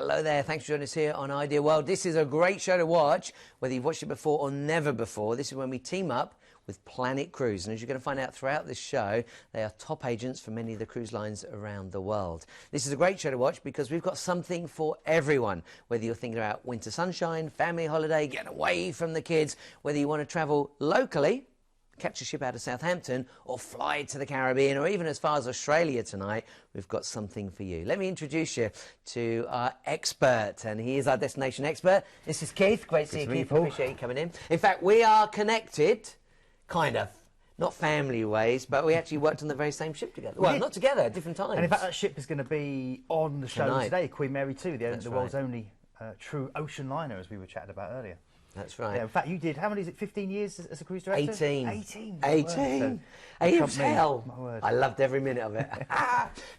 Hello there, thanks for joining us here on Idea World. This is a great show to watch, whether you've watched it before or never before. This is when we team up with Planet Cruise, and as you're going to find out throughout this show, they are top agents for many of the cruise lines around the world. This is a great show to watch because we've got something for everyone, whether you're thinking about winter sunshine, family holiday, getting away from the kids, whether you want to travel locally, catch a ship out of Southampton, or fly to the Caribbean, or even as far as Australia tonight, we've got something for you. Let me introduce you to our expert, and he is our destination expert. This is Keith. Great to see you, Keith. Appreciate you coming in. In fact, we are connected, kind of. Not family ways, but we actually worked on the very same ship together. Well, not together, at different times. And in fact, that ship is going to be on the show today, Queen Mary 2, the world's only true ocean liner, as we were chatting about earlier. That's right. Yeah, in fact, you did, how many is it, 15 years as a cruise director? 18. 18. 18. It was hell. I loved every minute of it.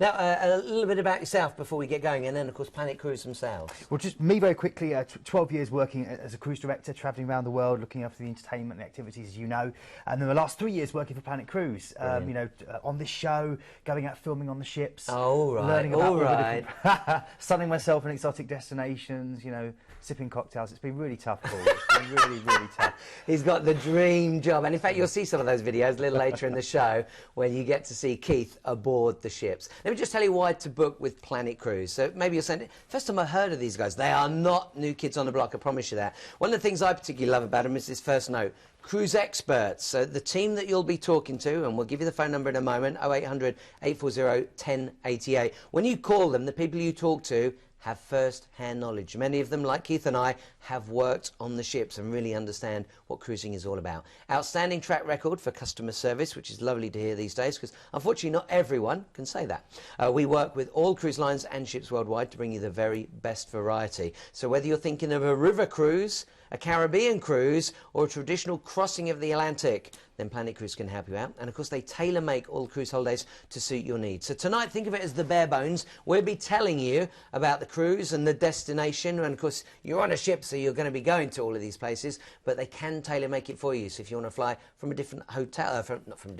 Now, a little bit about yourself before we get going, and then, of course, Planet Cruise themselves. Well, just me very quickly, 12 years working as a cruise director, travelling around the world, looking after the entertainment and activities, as you know. And then the last 3 years working for Planet Cruise, you know, on this show, going out filming on the ships. Oh, right. Learning about sunning myself in exotic destinations, you know, sipping cocktails. It's been really tough, Paul. It's been really, really tough. He's got the dream job. And in fact, you'll see some of those videos a little later in the show when you get to see Keith aboard the ships. Let me just tell you why to book with Planet Cruise. So maybe you're saying, first time I heard of these guys. They are not new kids on the block, I promise you that. One of the things I particularly love about them is this first note. Cruise experts. So the team that you'll be talking to, and we'll give you the phone number in a moment, 0800 840 1088. When you call them, the people you talk to have first-hand knowledge. Many of them, like Keith and I, have worked on the ships and really understand what cruising is all about. Outstanding track record for customer service, which is lovely to hear these days, because unfortunately not everyone can say that. We work with all cruise lines and ships worldwide to bring you the very best variety. So whether you're thinking of a river cruise, a Caribbean cruise, or a traditional crossing of the Atlantic, then Planet Cruise can help you out. And of course, they tailor-make all cruise holidays to suit your needs. So tonight, think of it as the bare bones. We'll be telling you about the cruise and the destination. And of course, you're on a ship, so you're going to be going to all of these places, but they can tailor-make it for you. So if you want to fly from a different hotel, from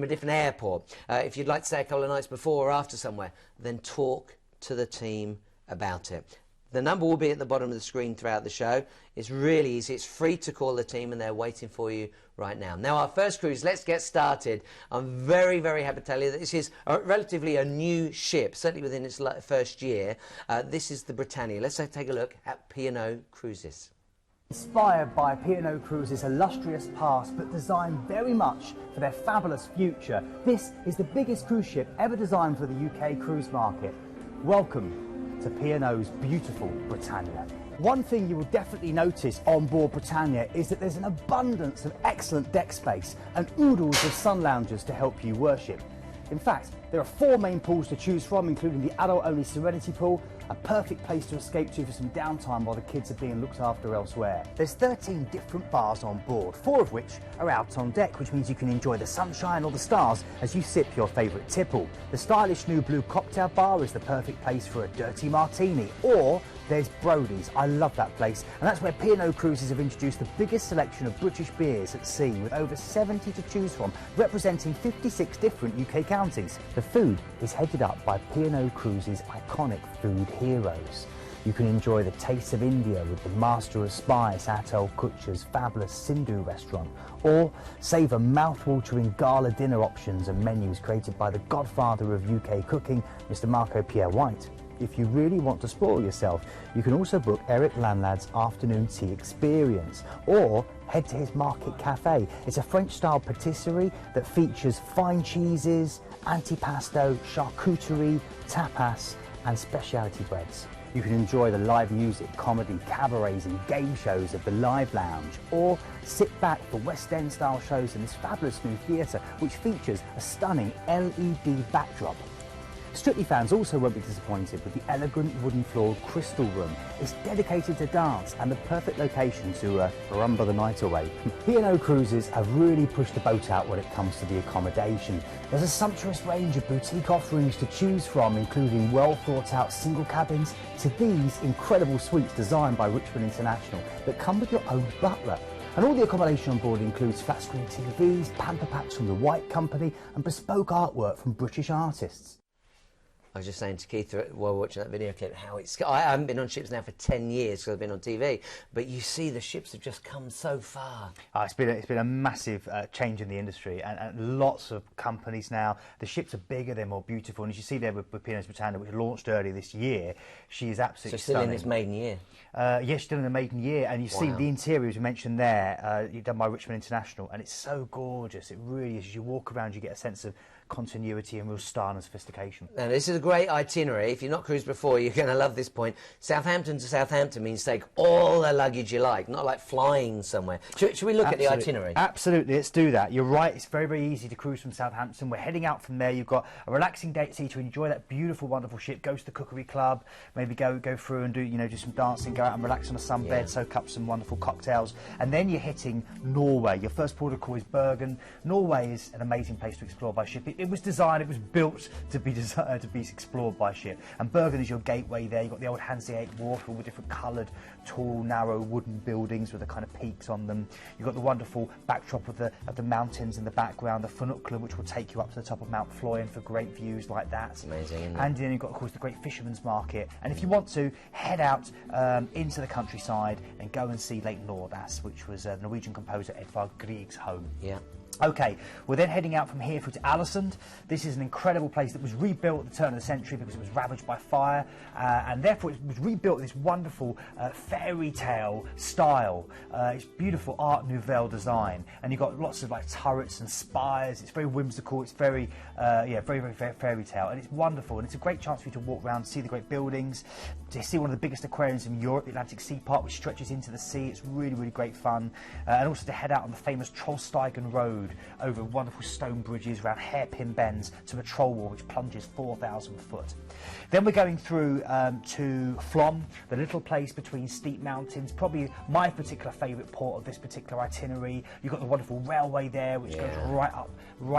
a different airport, if you'd like to stay a couple of nights before or after somewhere, then talk to the team about it. The number will be at the bottom of the screen throughout the show. It's really easy. It's free to call the team, and they're waiting for you right now. Now, our first cruise, let's get started. I'm very, very happy to tell you that this is relatively a new ship, certainly within its first year. This is the Britannia. Let's take a look at P&O Cruises. Inspired by P&O Cruises' illustrious past, but designed very much for their fabulous future, this is the biggest cruise ship ever designed for the UK cruise market. Welcome to P&O's beautiful Britannia. One thing you will definitely notice on board Britannia is that there's an abundance of excellent deck space and oodles of sun loungers to help you worship. In fact, there are 4 main pools to choose from, including the adult-only Serenity Pool, a perfect place to escape to for some downtime while the kids are being looked after elsewhere. There's 13 different bars on board, 4 of which are out on deck, which means you can enjoy the sunshine or the stars as you sip your favourite tipple. The stylish new blue cocktail bar is the perfect place for a dirty martini, or there's Brody's. I love that place, and that's where P&O Cruises have introduced the biggest selection of British beers at sea, with over 70 to choose from, representing 56 different UK counties. The food is headed up by P&O Cruises' iconic food heroes. You can enjoy the taste of India with the Master of Spice Atal Kutcher's fabulous Sindhu restaurant, or savour mouth-watering gala dinner options and menus created by the godfather of UK cooking, Mr. Marco Pierre White. If you really want to spoil yourself, you can also book Eric Lanlad's afternoon tea experience, or head to his Market Cafe. It's a French-style patisserie that features fine cheeses, antipasto, charcuterie, tapas and specialty breads. You can enjoy the live music, comedy, cabarets and game shows of the Live Lounge, or sit back for West End style shows in this fabulous new theatre, which features a stunning LED backdrop. Strictly fans also won't be disappointed with the elegant wooden-floored Crystal Room. It's dedicated to dance and the perfect location to rumble the night away. P&O Cruises have really pushed the boat out when it comes to the accommodation. There's a sumptuous range of boutique offerings to choose from, including well-thought-out single cabins to these incredible suites designed by Richmond International that come with your own butler. And all the accommodation on board includes flat-screen TVs, pamper packs from the White Company and bespoke artwork from British artists. I was just saying to Keith while watching that video clip how I haven't been on ships now for 10 years because I've been on TV, but you see the ships have just come so far. It's been a massive change in the industry, and lots of companies now, the ships are bigger, they're more beautiful, and as you see there with P&O Britannia, which launched earlier this year, she is absolutely still stunning. In its maiden year? Yes, still in the maiden year, and you see the interior, as you mentioned there, done by Richmond International, and it's so gorgeous. It really is. As you walk around, you get a sense of continuity and real style and sophistication. Now, this is a great itinerary. If you've not cruised before, you're going to love this point. Southampton to Southampton means take all the luggage you like, not like flying somewhere. Should we look at the itinerary? Absolutely, let's do that. You're right, it's very, very easy to cruise from Southampton. We're heading out from there. You've got a relaxing day at sea to enjoy that beautiful, wonderful ship. Go to the cookery club, maybe go through and do some dancing, go out and relax on a sunbed, soak up some wonderful cocktails. And then you're hitting Norway. Your first port of call is Bergen. Norway is an amazing place to explore by ship. It was designed, it was built to be explored by ship. And Bergen is your gateway there. You've got the old Hanseatic Wharf, all the different coloured, tall, narrow wooden buildings with the kind of peaks on them. You've got the wonderful backdrop of the mountains in the background, the Funukla, which will take you up to the top of Mount Floyen for great views like that. It's amazing, isn't it? And then you've got, of course, the great fisherman's market. And if you want to, head out into the countryside and go and see Lake Nordass, which was Norwegian composer Edvard Grieg's home. Yeah. Okay, we're then heading out from here through to Aalesund. This is an incredible place that was rebuilt at the turn of the century because it was ravaged by fire, and therefore it was rebuilt in this wonderful fairy tale style. It's beautiful Art Nouveau design, and you've got lots of like turrets and spires. It's very whimsical. It's very, very fairy tale, and it's wonderful. And it's a great chance for you to walk around, see the great buildings, to see one of the biggest aquariums in Europe, the Atlantic Sea Park, which stretches into the sea. It's really, really great fun, and also to head out on the famous Trollstigen Road over wonderful stone bridges around hairpin bends to a troll wall which plunges 4,000 foot. Then we're going through to Flom, the little place between steep mountains, probably my particular favourite port of this particular itinerary. You've got the wonderful railway there which goes right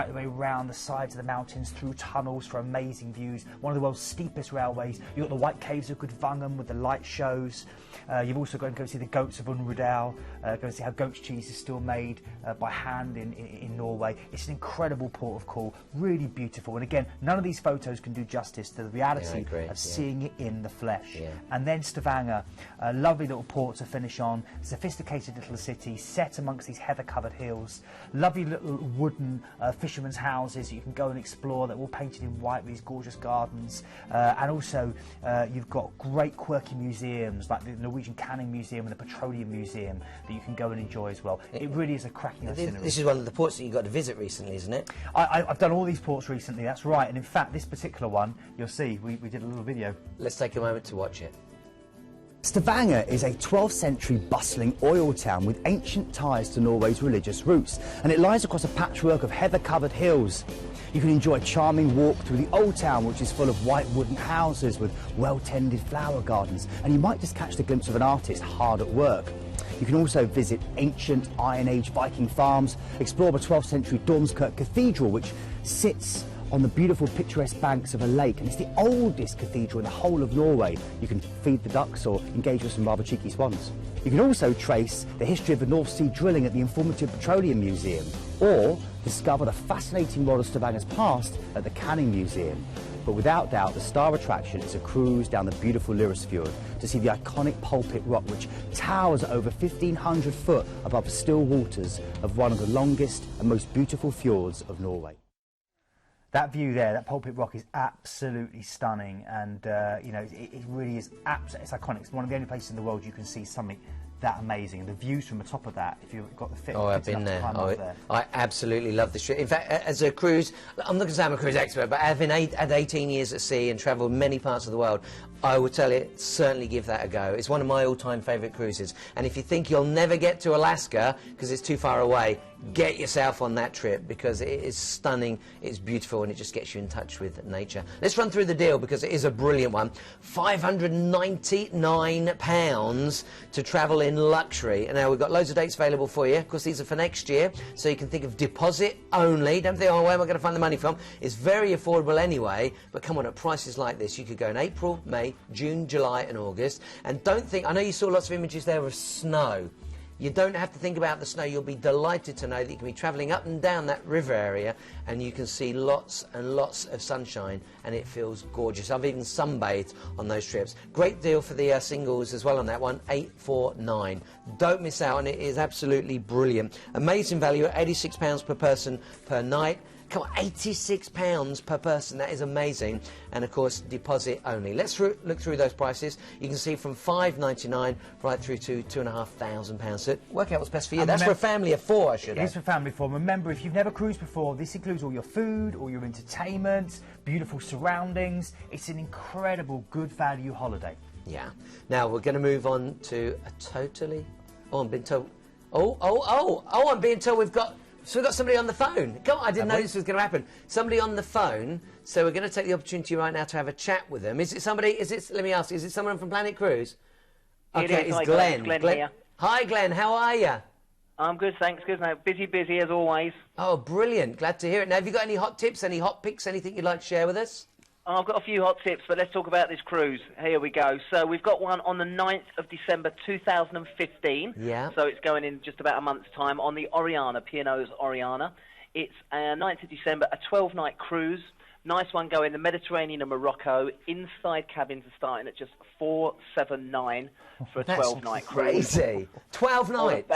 the way around the sides of the mountains through tunnels for amazing views. One of the world's steepest railways. You've got the White Caves of Gudvangen with the light shows. You've also got to go see the goats of Untitled, go see how goat's cheese is still made by hand in Norway. It's an incredible port of call, really beautiful, and again, none of these photos can do justice to the reality of seeing it in the flesh. And then Stavanger, a lovely little port to finish on, sophisticated little city set amongst these heather-covered hills, lovely little wooden fishermen's houses that you can go and explore that are all painted in white with these gorgeous gardens, and also you've got great quirky museums like the Norwegian Canning Museum and the Petroleum Museum that you can go and enjoy as well. It really is a cracking itinerary. This is one of the ports that you got to visit recently, isn't it? I've done all these ports recently, that's right, and in fact this particular one, you'll see, we did a little video. Let's take a moment to watch it. Stavanger is a 12th century bustling oil town with ancient ties to Norway's religious roots, and it lies across a patchwork of heather-covered hills. You can enjoy a charming walk through the old town, which is full of white wooden houses with well-tended flower gardens, and you might just catch the glimpse of an artist hard at work. You can also visit ancient Iron Age Viking farms, explore the 12th century Dormskirk Cathedral, which sits on the beautiful picturesque banks of a lake, and it's the oldest cathedral in the whole of Norway. You can feed the ducks or engage with some rather cheeky swans. You can also trace the history of the North Sea drilling at the informative Petroleum Museum, or discover the fascinating world of Stavanger's past at the Canning Museum. But without doubt, the star attraction is a cruise down the beautiful Lyrasfjord to see the iconic Pulpit Rock, which towers over 1,500 foot above the still waters of one of the longest and most beautiful fjords of Norway. That view there, that Pulpit Rock, is absolutely stunning, and you know, it really is it's iconic. It's one of the only places in the world you can see something that amazing, and the views from the top of that, if you've got the fit. Oh, I've been there. I absolutely love the trip. In fact, as a cruise, I'm not going to say I'm a cruise expert, but having had 18 years at sea and travelled many parts of the world, I would tell you, certainly give that a go. It's one of my all-time favourite cruises, and if you think you'll never get to Alaska because it's too far away, get yourself on that trip, because it is stunning, it's beautiful, and it just gets you in touch with nature. Let's run through the deal, because it is a brilliant one. £599 to travel in luxury. And now we've got loads of dates available for you. Of course, these are for next year, so you can think of deposit only. Don't think, oh, where am I going to find the money from? It's very affordable anyway, but come on, at prices like this, you could go in April, May, June, July and August. And don't think, I know you saw lots of images there of snow. You don't have to think about the snow. You'll be delighted to know that you can be travelling up and down that river area and you can see lots and lots of sunshine and it feels gorgeous. I've even sunbathed on those trips. Great deal for the singles as well on that one, 849. Don't miss out, and it is absolutely brilliant. Amazing value at £86 per person per night. Come on, £86 per person, that is amazing. And of course, deposit only. Let's look through those prices. You can see from $599 right through to £2,500. So work out what's best for you. That's for a family of 4, I should add. It is for family of 4. Remember, if you've never cruised before, this includes all your food, all your entertainment, beautiful surroundings. It's an incredible good value holiday. Yeah. Now we're going to move on to a totally... Oh, I'm being told... I'm being told we've got somebody on the phone. Go on, I didn't know this was going to happen. Somebody on the phone, so we're going to take the opportunity right now to have a chat with them. Is it somebody, let me ask, is it someone from Planet Cruise? Okay, it's Glenn. Glenn here. Hi Glenn, how are you? I'm good, thanks, good mate. Busy as always. Oh, brilliant, glad to hear it. Now, have you got any hot tips, any hot picks, anything you'd like to share with us? I've got a few hot tips, but let's talk about this cruise. Here we go. So we've got one on the 9th of December 2015. Yeah. So it's going in just about a month's time on the Oriana, P&O's Oriana. It's 9th of December, a 12-night cruise. Nice one going the Mediterranean and Morocco. Inside cabins are starting at just $479 for a 12-night cruise. Crazy. 12 nights.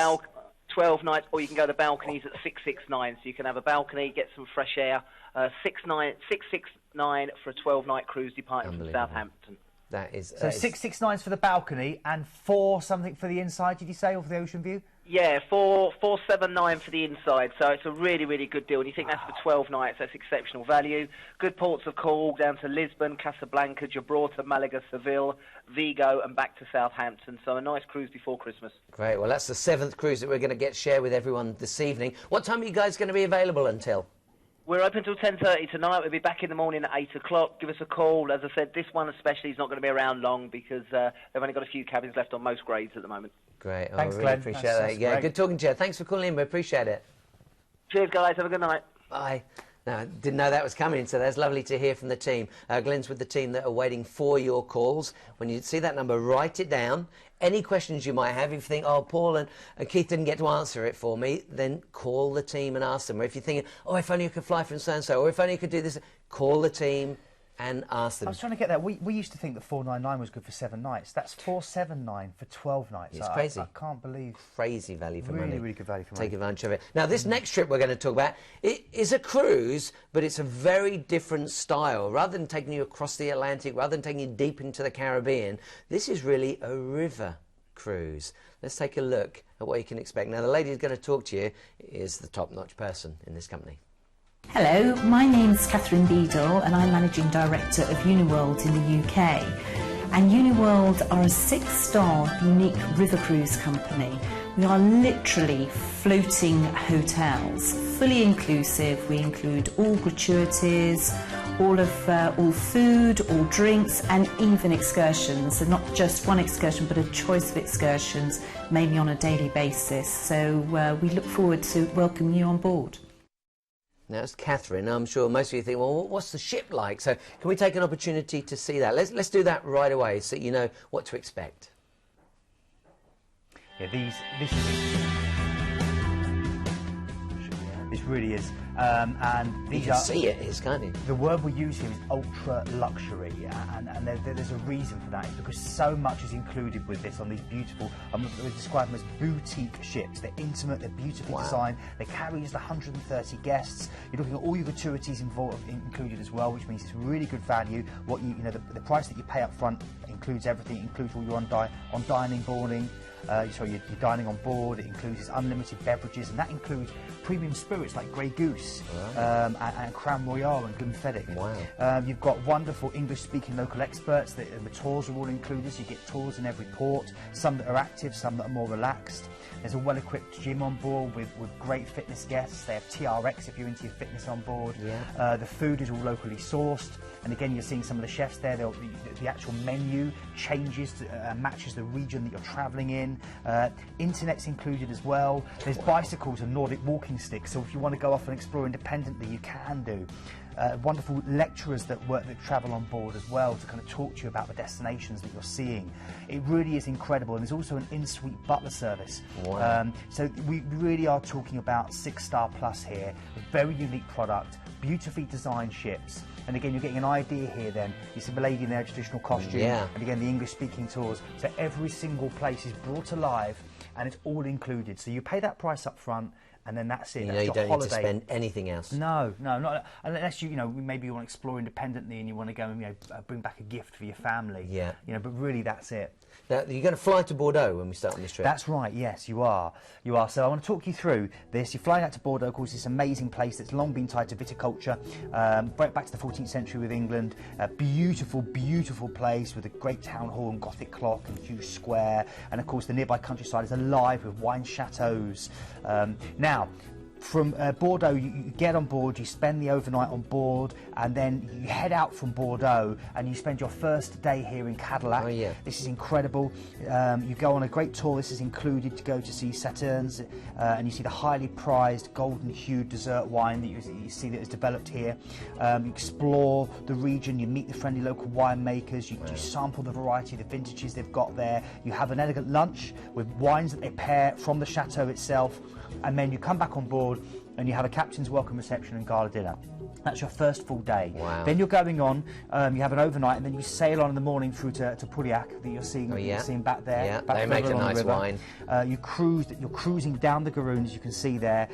12 nights, or you can go to balconies at $669. So you can have a balcony, get some fresh air. $669 for a 12-night cruise departing from Southampton. That is... So 669 for the balcony and 4 something for the inside, did you say, or for the ocean view? Yeah, 479 for the inside. So it's a really good deal. And you think that's for 12 nights, that's exceptional value. Good ports of call down to Lisbon, Casablanca, Gibraltar, Malaga, Seville, Vigo, and back to Southampton. So a nice cruise before Christmas. Great. Well, that's the 7th cruise that we're going to share with everyone this evening. What time are you guys going to be available until? We're open till 10:30 tonight. We'll be back in the morning at 8 o'clock. Give us a call. As I said, this one especially is not going to be around long because they've only got a few cabins left on most grades at the moment. Great. Thanks, I really Glenn. appreciate that. Yeah, good talking to you. Thanks for calling in. We appreciate it. Cheers, guys. Have a good night. Bye. No, didn't know that was coming, so that's lovely to hear from the team. Glenn's with the team that are waiting for your calls. When you see that number, write it down. Any questions you might have, if you think, oh, Paul and Keith didn't get to answer it for me, then call the team and ask them. Or if you're thinking, oh, if only you could fly from so-and-so, or if only you could do this, call the team and ask them. I was trying to get that. We used to think that 499 was good for 7 nights. That's 479 for 12 nights. It's crazy. I can't believe. Crazy value for money. Really good value for money. Take advantage of it. Now, this next trip we're going to talk about, it is a cruise, but it's a very different style. Rather than taking you across the Atlantic, rather than taking you deep into the Caribbean, this is really a river cruise. Let's take a look at what you can expect. Now, the lady who's going to talk to you is the top-notch person in this company. Hello, my name's Catherine Beadle and I'm Managing Director of Uniworld in the UK. And Uniworld are a 6-star unique river cruise company. We are literally floating hotels, fully inclusive. We include all gratuities, all food, all drinks, and even excursions. So not just one excursion, but a choice of excursions, mainly on a daily basis. So we look forward to welcoming you on board. Now, it's Catherine. I'm sure most of you think, well, what's the ship like? So can we take an opportunity to see that? Let's do that right away so you know what to expect. Yeah, this really is. And these you can see it is, can't you? The word we use here is ultra luxury, and there's a reason for that. It's because so much is included with this on these beautiful, we describe them as boutique ships. They're intimate, they're beautifully designed, they carry just 130 guests. You're looking at all your gratuities included as well, which means it's really good value. What the price that you pay up front includes everything. It includes all your on dining, boarding. Your dining on board. It includes unlimited beverages, and that includes premium spirits like Grey Goose, and Crown Royale and Glenfiddich. Wow. You've got wonderful English-speaking local experts. The tours are all included, so you get tours in every port, some that are active, some that are more relaxed. There's a well-equipped gym on board with great fitness guests. They have TRX if you're into your fitness on board. Yeah. The food is all locally sourced. And again, you're seeing some of the chefs there. The actual menu changes, matches the region that you're travelling in. Internet's included as well. There's bicycles and Nordic walking sticks, so if you want to go off and explore independently, you can do. wonderful lecturers that travel on board as well to kind of talk to you about the destinations that you're seeing. It really is incredible, and there's also an in-suite butler service. Wow. So we really are talking about 6-star plus here, a very unique product, beautifully designed ships. And again, you're getting an idea here then. You see the lady in their traditional costume, and again, the English-speaking tours. So every single place is brought alive, and it's all included. So you pay that price up front, and then that's it. You know, you don't need to spend anything else. No, not unless you know, maybe you want to explore independently and you want to go and bring back a gift for your family. Yeah. You know, but really that's it. Now, you're going to fly to Bordeaux when we start on this trip. That's right, yes, you are. You are. So I want to talk you through this. You're flying out to Bordeaux, of course, this amazing place that's long been tied to viticulture, right back to the 14th century with England. A beautiful, beautiful place with a great town hall and Gothic clock and huge square. And of course, the nearby countryside is alive with wine chateaus. Now, from Bordeaux, you get on board, you spend the overnight on board, and then you head out from Bordeaux and you spend your first day here in Cadillac. Oh, yeah. This is incredible. You go on a great tour. This is included to go to see Sauternes, and you see the highly prized golden-hued dessert wine that you see that is developed here. You explore the region, you meet the friendly local winemakers, you sample the variety of the vintages they've got there. You have an elegant lunch with wines that they pair from the chateau itself, and then you come back on board and you have a captain's welcome reception and gala dinner. That's your first full day. Wow. Then you're going on, you have an overnight, and then you sail on in the morning through to Pauillac that you're seeing, you're seeing back there. Yeah, back they make a nice wine. You're cruising down the Garonne, as you can see there,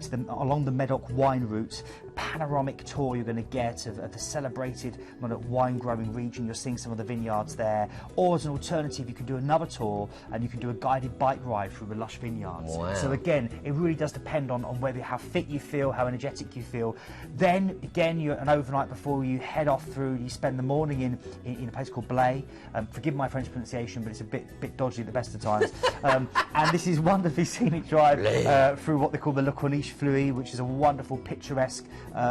along the Medoc wine route. A panoramic tour you're going to get of the celebrated wine growing region. You're seeing some of the vineyards there. Or as an alternative, you can do another tour and you can do a guided bike ride through the lush vineyards. Wow. So again, it really does depend on how fit you feel, how energetic you feel. Then again, you're an overnight before you head off through. You spend the morning in a place called Blaye. Forgive my French pronunciation, but it's a bit dodgy at the best of times. And this is wonderfully scenic drive through what they call the Le Corniche Fleury, which is a wonderful picturesque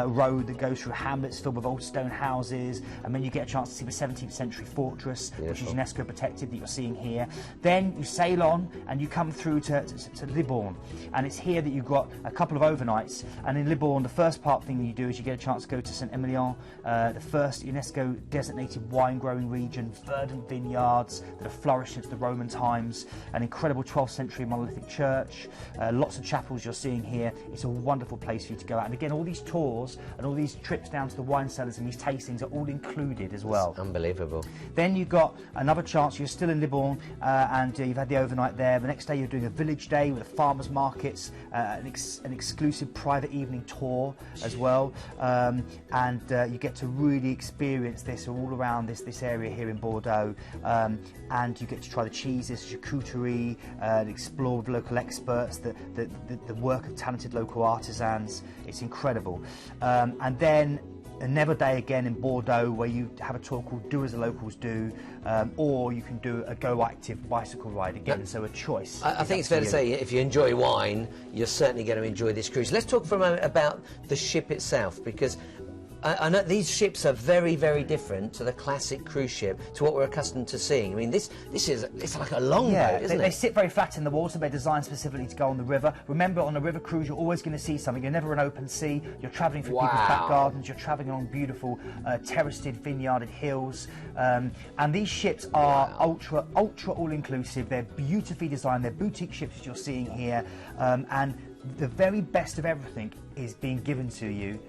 road that goes through hamlets filled with old stone houses, and then you get a chance to see the 17th century fortress, which is UNESCO protected, that you're seeing here. Then you sail on and you come through to Libourne, and it's here that you've got a couple of overnights. And in Libourne, the first thing you do is you get a chance to go to Saint-Emilion, the first UNESCO designated wine growing region, verdant vineyards that have flourished since the Roman times, an incredible 12th century monolithic church, lots of chapels you're seeing here. It's a wonderful place for you to go out. And again, all these tours and all these trips down to the wine cellars and these tastings are all included as well. It's unbelievable. Then you've got another chance. You're still in Libourne, and you've had the overnight there. The next day you're doing a village day with the farmers markets, an exclusive private evening tour as well, and you get to really experience this all around this area here in Bordeaux, and you get to try the cheeses, charcuterie, and explore with local experts, the work of talented local artisans. It's incredible. And then another day again in Bordeaux where you have a tour called Do As the Locals Do, or you can do a Go Active bicycle ride again, so a choice. I think it's fair to say if you enjoy wine, you're certainly going to enjoy this cruise. Let's talk for a moment about the ship itself, because I know these ships are very, very different to the classic cruise ship, to what we're accustomed to seeing. I mean, it's like a longboat, isn't it? They sit very flat in the water. They're designed specifically to go on the river. Remember, on a river cruise, you're always going to see something. You're never an open sea. You're travelling through people's back gardens. You're travelling along beautiful terraced, vineyarded hills. And these ships are ultra all-inclusive. They're beautifully designed. They're boutique ships, as you're seeing here. And the very best of everything is being given to you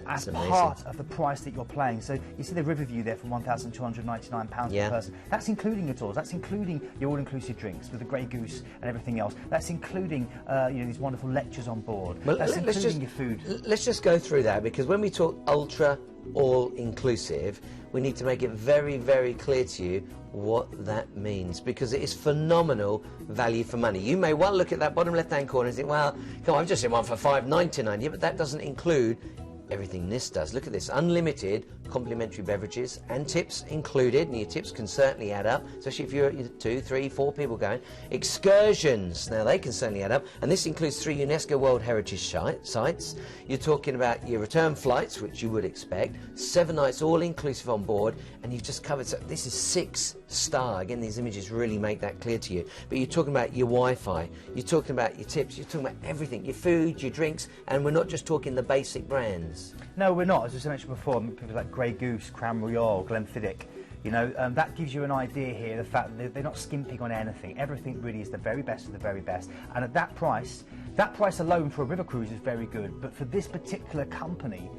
as part of the price that you're paying. So you see the river view there for £1,299 per person. That's including your tours. That's including your all-inclusive drinks with the Grey Goose and everything else. That's including these wonderful lectures on board. Well, that's including your food. Let's just go through that, because when we talk ultra all-inclusive, we need to make it very, very clear to you what that means, because it is phenomenal value for money. You may well look at that bottom left-hand corner and think, well, come on, I've just seen one for £5.99. Yeah, but that doesn't include everything this does. Look at this, unlimited complimentary beverages and tips included, and your tips can certainly add up, especially if you're 2, 3, 4 people going. Excursions, now they can certainly add up, and this includes 3 UNESCO World Heritage sites. You're talking about your return flights, which you would expect, 7 nights all inclusive on board, and you've just covered, so this is 6-star. Again, these images really make that clear to you. But you're talking about your Wi-Fi, you're talking about your tips, you're talking about everything, your food, your drinks, and we're not just talking the basic brands. No, we're not. As I mentioned before, people like Grey Goose, Crown Royale, Glenfiddich, you know, that gives you an idea here, the fact that they're not skimping on anything. Everything really is the very best of the very best. And at that price alone for a river cruise is very good. But for this particular company,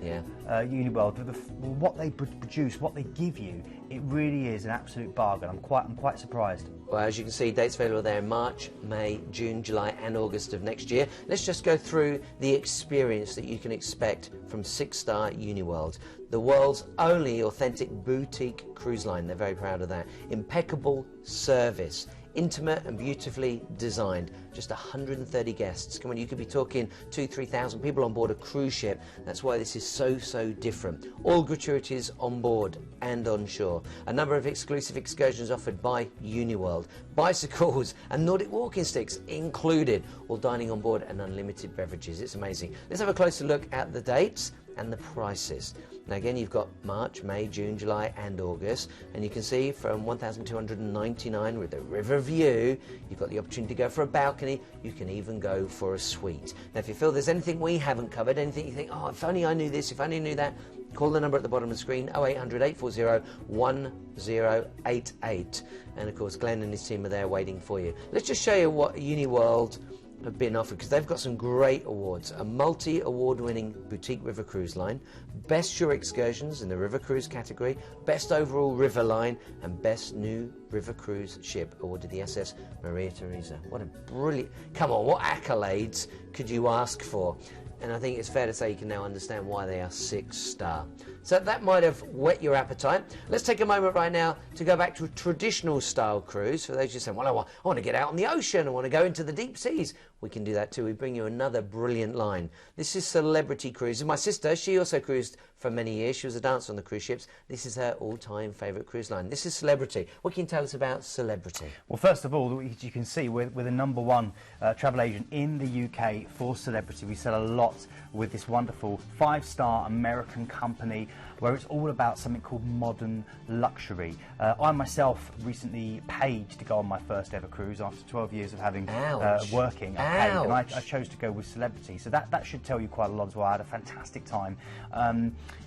Uniworld, what they produce, what they give you, it really is an absolute bargain. I'm quite surprised. Well, as you can see, dates available there in March, May, June, July and August of next year. Let's just go through the experience that you can expect from 6-star Uniworld. The world's only authentic boutique cruise line. They're very proud of that. Impeccable service. Intimate and beautifully designed. Just 130 guests. Come on, you could be talking 2,000-3,000 people on board a cruise ship. That's why this is so different. All gratuities on board and on shore. A number of exclusive excursions offered by Uniworld. Bicycles and Nordic walking sticks included. All dining on board and unlimited beverages. It's amazing. Let's have a closer look at the dates and the prices. Now again, you've got March, May, June, July and August, and you can see from 1,299 with a river view, you've got the opportunity to go for a balcony, you can even go for a suite. Now if you feel there's anything we haven't covered, anything you think, oh, if only I knew this, if only I knew that, call the number at the bottom of the screen, 0800 840 1088. And of course Glenn and his team are there waiting for you. Let's just show you what Uniworld have been offered, because they've got some great awards. A multi-award winning boutique river cruise line, best shore excursions in the river cruise category, best overall river line and best new river cruise ship awarded the SS Maria Theresa. What a brilliant, come on, what accolades could you ask for? And I think it's fair to say you can now understand why they are 6-star. So that might have whet your appetite. Let's take a moment right now to go back to a traditional style cruise. For those who say, well, I want to get out on the ocean, I want to go into the deep seas. We can do that too. We bring you another brilliant line. This is Celebrity Cruises. My sister, she also cruised for many years. She was a dancer on the cruise ships. This is her all-time favourite cruise line. This is Celebrity. What can you tell us about Celebrity? Well, first of all, as you can see, we're the #1 travel agent in the UK for Celebrity. We sell a lot with this wonderful 5-star American company where it's all about something called modern luxury. I myself recently paid to go on my first ever cruise after 12 years of having working. I paid, and I chose to go with Celebrity, so that should tell you quite a lot as well. I had a fantastic time.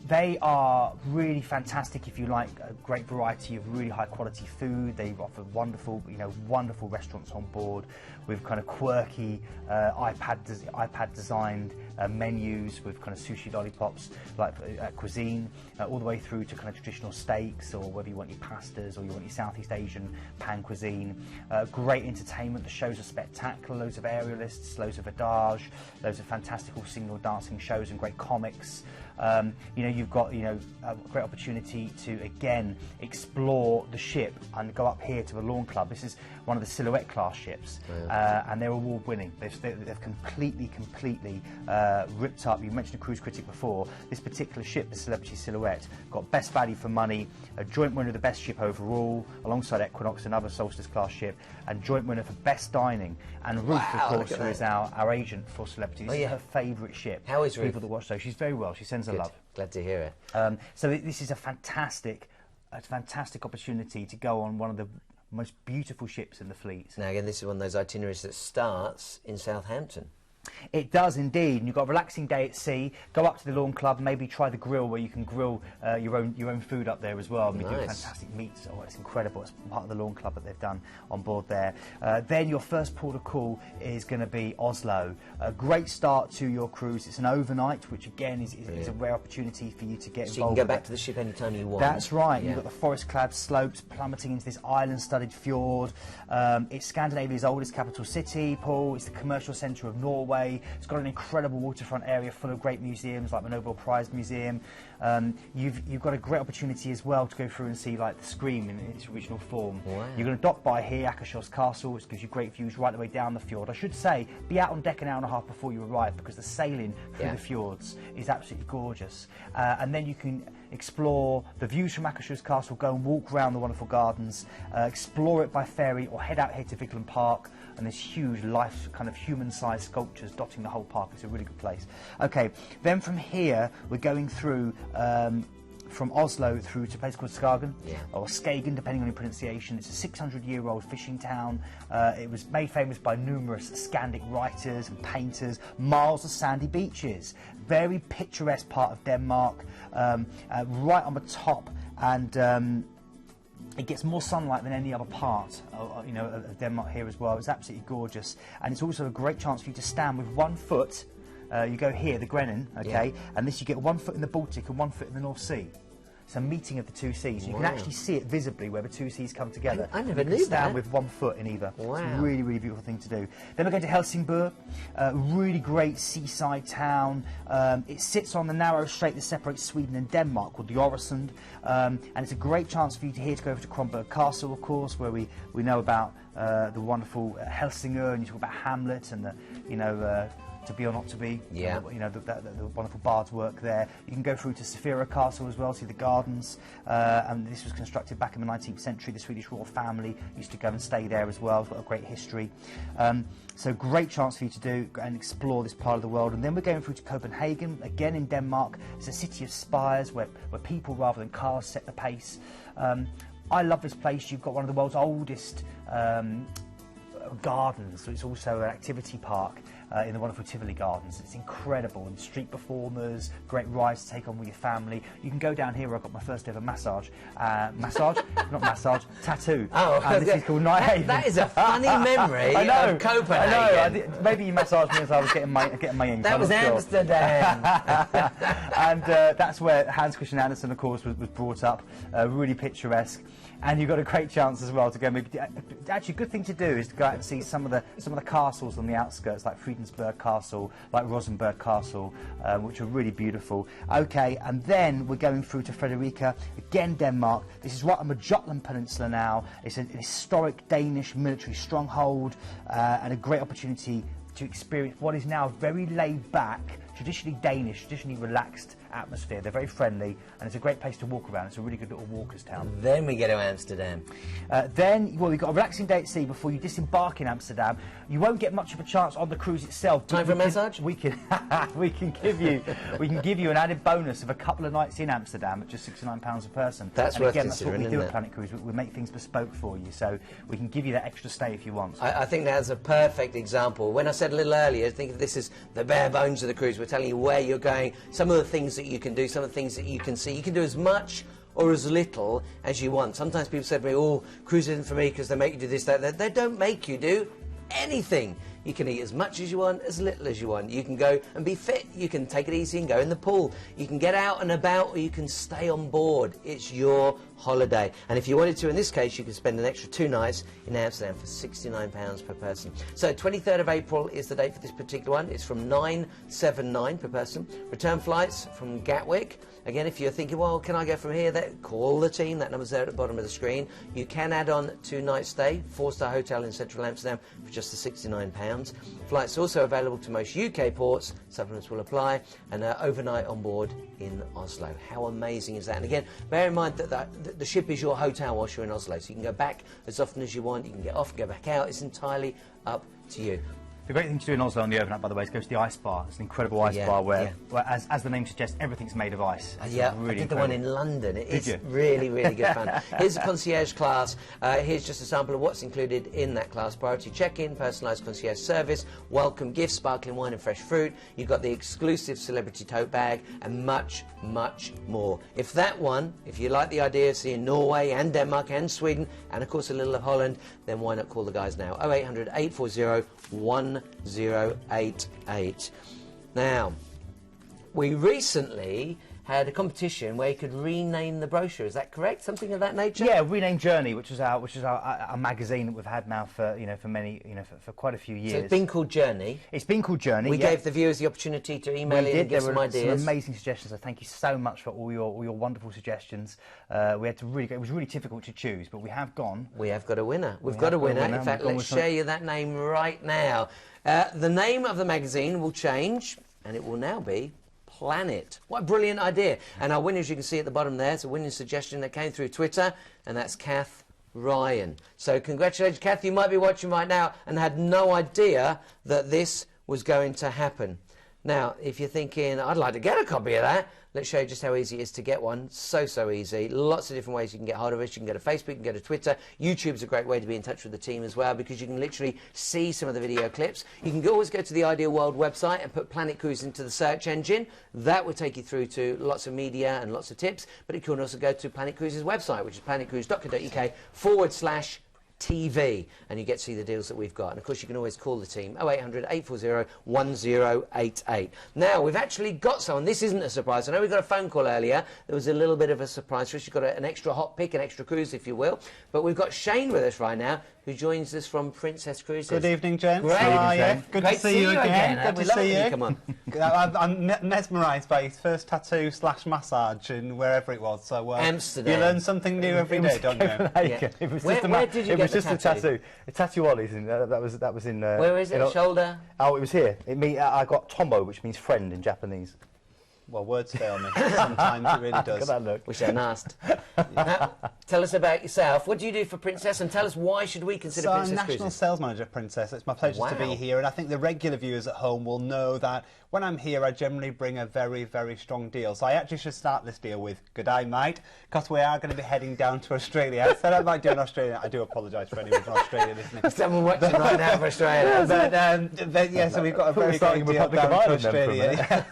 They are really fantastic if you like a great variety of really high quality food. They offer wonderful, wonderful restaurants on board with kind of quirky iPad designed menus with kind of sushi lollipops like cuisine, all the way through to kind of traditional steaks, or whether you want your pastas or you want your Southeast Asian pan cuisine. Great entertainment. The shows are spectacular. Loads of aerialists, loads of adage, loads of fantastical single dancing shows and great comics. You've got a great opportunity to again explore the ship and go up here to the Lawn Club. This is one of the Silhouette class ships, and they're award winning. They've completely ripped up. You mentioned a cruise critic before. This particular ship, the Celebrity Silhouette, got best value for money, a joint winner of the best ship overall, alongside Equinox, another Solstice class ship, and joint winner for best dining. And Ruth, of course, who is our agent for Celebrity. This is her favourite ship. How is Ruth? People that watch those, she's very well. She sends her love. Glad to hear it. So this is a fantastic opportunity to go on one of the most beautiful ships in the fleet. Now again, this is one of those itineraries that starts in Southampton. It does indeed, and you've got a relaxing day at sea. Go up to the Lawn Club, maybe try the grill where you can grill your own food up there as well. And we do fantastic meats. Oh, it's incredible. It's part of the Lawn Club that they've done on board there. Then your first port of call is going to be Oslo. A great start to your cruise. It's an overnight, which again is a rare opportunity for you to get involved. So you can go back to the ship anytime you want. That's right. You've got the forest-clad slopes plummeting into this island-studded fjord. It's Scandinavia's oldest capital city, Paul. It's the commercial centre of Norway. away. It's got an incredible waterfront area full of great museums like the Nobel Prize Museum. You've got a great opportunity as well to go through and see like the Scream in its original form. Wow. You're going to dock by here, Akershus Castle, which gives you great views right the way down the fjord. I should say, be out on deck an hour and a half before you arrive, because the sailing through the fjords is absolutely gorgeous. And then you can explore the views from Akershus Castle, go and walk around the wonderful gardens, explore it by ferry, or head out here to Vigeland Park, and there's huge life, kind of human-sized sculptures dotting the whole park. It's a really good place. Okay, then from here we're going through from Oslo through to a place called Skagen, or Skagen, depending on your pronunciation. It's a 600-year-old fishing town. It was made famous by numerous Scandic writers and painters. Miles of sandy beaches. Very picturesque part of Denmark, right on the top, and it gets more sunlight than any other part of Denmark here as well. It's absolutely gorgeous, and it's also a great chance for you to stand with 1 foot. You go here, the Grenin, okay, and this you get 1 foot in the Baltic and 1 foot in the North Sea. It's a meeting of the two seas. You can actually see it visibly where the two seas come together. I never knew that. Stand with 1 foot in either. Wow. It's a really, really beautiful thing to do. Then we're going to Helsingborg, a really great seaside town. It sits on the narrow strait that separates Sweden and Denmark, called the Øresund, and it's a great chance for you to go over to Kronborg Castle, of course, where we know about the wonderful Helsingør, and you talk about Hamlet and the to be or not to be, the wonderful bard's work there. You can go through to Safira Castle as well, see the gardens, and this was constructed back in the 19th century. The Swedish royal family used to go and stay there as well. It's got a great history. So great chance for you to do and explore this part of the world. And then we're going through to Copenhagen, again in Denmark. It's a city of spires where people rather than cars set the pace. I love this place. You've got one of the world's oldest gardens, so it's also an activity park in the wonderful Tivoli Gardens. It's incredible, and street performers, great rides to take on with your family. You can go down here where I got my first ever tattoo. Oh, and this is called Night Haven. That is a funny memory of Copenhagen. I know. Maybe you massaged me as I was getting my ink. That was Amsterdam. And that's where Hans Christian Andersen, of course, was brought up. Really picturesque. And you've got a great chance as well to go. Actually, a good thing to do is to go out and see some of the castles on the outskirts, like Fredensborg Castle, like Rosenborg Castle, which are really beautiful. Okay, and then we're going through to Fredericia, again Denmark. This is right on the Jutland Peninsula now. It's an historic Danish military stronghold, and a great opportunity to experience what is now very laid back, traditionally Danish, traditionally relaxed atmosphere. They're very friendly, and it's a great place to walk around. It's a really good little walker's town. Then we get to Amsterdam. We've got a relaxing day at sea before you disembark in Amsterdam. You won't get much of a chance on the cruise itself. Time for a massage? We can give you an added bonus of a couple of nights in Amsterdam at just £69 a person. That's worth considering, that's what we do at Planet Cruise. We make things bespoke for you, so we can give you that extra stay if you want. I think that's a perfect example. When I said a little earlier, I think this is the bare bones of the cruise. We're telling you where you're going, some of the things that you can do, some of the things that you can see. You can do as much or as little as you want. Sometimes people say to me, oh, cruise isn't for me because they make you do this, that. They don't make you do anything. You can eat as much as you want, as little as you want. You can go and be fit. You can take it easy and go in the pool. You can get out and about, or you can stay on board. It's your holiday. And if you wanted to, in this case, you can spend an extra 2 nights in Amsterdam for £69 per person. So 23rd of April is the date for this particular one. It's from 9.79 per person. Return flights from Gatwick. Again, if you're thinking, well, can I go from here? Call the team. That number's there at the bottom of the screen. You can add on 2-night stay, 4-star hotel in central Amsterdam for just the £69. Flights also available to most UK ports. Supplements will apply. And overnight on board in Oslo. How amazing is that? And again, bear in mind that the ship is your hotel whilst you're in Oslo. So you can go back as often as you want. You can get off and go back out. It's entirely up to you. The great thing to do in Oslo on the overnight, by the way, is go to the ice bar. It's an incredible ice bar where as the name suggests, everything's made of ice. Yeah, really I did the one in London. It's really, really good fun. Here's a concierge class. Here's just a sample of what's included in that class. Priority check-in, personalised concierge service, welcome gifts, sparkling wine and fresh fruit. You've got the exclusive celebrity tote bag and much, much more. If you like the idea of seeing Norway and Denmark and Sweden and, of course, a little of Holland, then why not call the guys now? 0800 840 1088. Now, we recently had a competition where you could rename the brochure. Is that correct? Something of that nature? Yeah, Rename Journey, which is our magazine that we've had now for for quite a few years. So it's been called Journey. It's been called Journey. We gave the viewers the opportunity to email in and give some ideas. Some amazing suggestions. So thank you so much for all your wonderful suggestions. We had to it was really difficult to choose, but we have gone. We have got a winner. We've got a winner. In fact, let's share you that name right now. The name of the magazine will change, and it will now be Planet. What a brilliant idea. And our winners, you can see at the bottom there, it's a winning suggestion that came through Twitter, and that's Kath Ryan. So congratulations, Kath. You might be watching right now and had no idea that this was going to happen. Now, if you're thinking, I'd like to get a copy of that, let's show you just how easy it is to get one. So easy. Lots of different ways you can get hold of us. You can go to Facebook, you can go to Twitter. YouTube's a great way to be in touch with the team as well, because you can literally see some of the video clips. You can always go to the Ideal World website and put Planet Cruise into the search engine. That will take you through to lots of media and lots of tips. But you can also go to Planet Cruise's website, which is planetcruise.co.uk/TV, and you get to see the deals that we've got. And of course you can always call the team 0800 840 1088. Now we've actually got someone. This isn't a surprise. I know we got a phone call earlier. There was a little bit of a surprise for us. You've got an extra hot pick, an extra cruise if you will. But we've got Shane with us right now, who joins us from Princess Cruises. Good evening, gents. Great. How are you? Good to see you again. Good to see you. Come on. I'm mesmerised by his first tattoo / massage in wherever it was. So Amsterdam. You learn something new every day, don't you? Yeah. It was Where did you get the tattoo? A tattoo Ollie's in that was in. Where is it? Shoulder? Oh, it was here. I got Tombo, which means friend in Japanese. Well, words fail me. Sometimes it really does. Wish I'd asked. Tell us about yourself. What do you do for Princess? And tell us, why should we consider Princess Cruises? I'm National Sales Manager at Princess. It's my pleasure to be here. And I think the regular viewers at home will know that when I'm here, I generally bring a very, very strong deal. So I actually should start this deal with, good day, mate, because we are going to be heading down to Australia. I said I might do an Australia. I do apologise for anyone from Australia listening. Someone watching right now from Australia. But yeah, so we've got a very good deal down to Australia.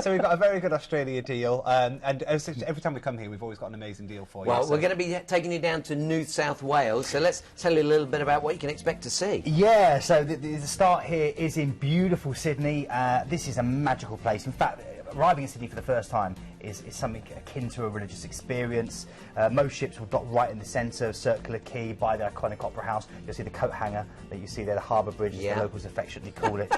So we've got a very good Australia deal. And every time we come here, we've always got an amazing deal for you. Well, we're going to be taking you down to New South Wales. So let's tell you a little bit about what you can expect to see. Yeah, so the start here is in beautiful Sydney. This is a magical place. In fact, arriving in Sydney for the first time is something akin to a religious experience. Most ships will dock right in the centre of Circular Quay by the iconic Opera House. You'll see the coat hanger that you see there, the Harbour Bridge, as the locals affectionately call it.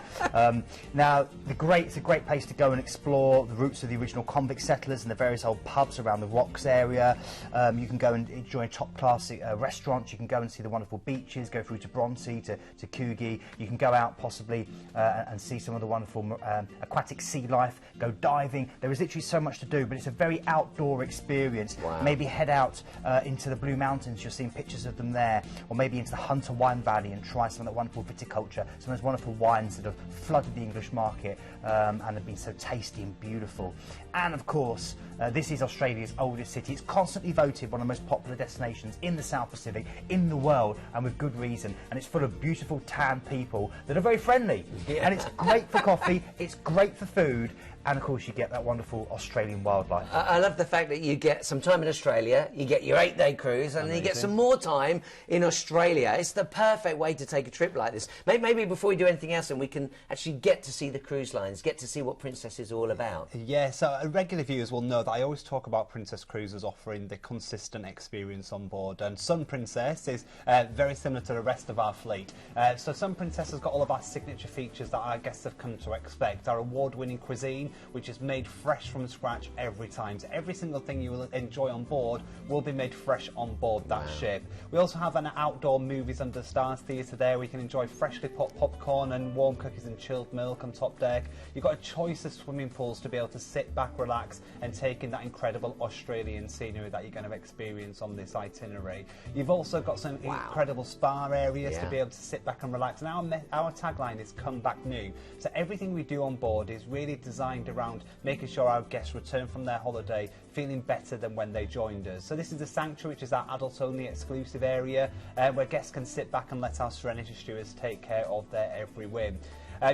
Now, it's a great place to go and explore the roots of the original convict settlers and the various old pubs around the Rocks area. You can go and enjoy top-class restaurants. You can go and see the wonderful beaches, go through to Bronte, to Coogee. You can go out possibly and see some of the wonderful aquatic sea life, go diving. There is literally so much to do, but it's a very outdoor experience. Wow. Maybe head out into the Blue Mountains. You're seeing pictures of them there, or maybe into the Hunter Wine Valley and try some of that wonderful viticulture, some of those wonderful wines that have flooded the English market and have been so tasty and beautiful. And of course, this is Australia's oldest city. It's constantly voted one of the most popular destinations in the South Pacific, in the world, and with good reason. And it's full of beautiful tan people that are very friendly. Yeah. And it's great for coffee, it's great for food, and of course you get that wonderful Australian wildlife. I love the fact that you get some time in Australia, you get your 8-day cruise, and then you get some more time in Australia. It's the perfect way to take a trip like this. Maybe before we do anything else, and we can actually get to see the cruise lines, get to see what Princess is all about. Yeah, so regular viewers will know that I always talk about Princess Cruises offering the consistent experience on board, and Sun Princess is very similar to the rest of our fleet. So Sun Princess has got all of our signature features that our guests have come to expect. Our award-winning cuisine, which is made fresh from scratch every time. So every single thing you will enjoy on board will be made fresh on board that ship. We also have an outdoor movies under stars theatre there. We can enjoy freshly popped popcorn and warm cookies and chilled milk on top deck. You've got a choice of swimming pools to be able to sit back, relax, and take in that incredible Australian scenery that you're going to experience on this itinerary. You've also got some incredible spa areas to be able to sit back and relax. And our tagline is "Come Back New." So everything we do on board is really designed around making sure our guests return from their holiday feeling better than when they joined us. So this is the Sanctuary, which is our adults-only exclusive area where guests can sit back and let our Serenity stewards take care of their every whim.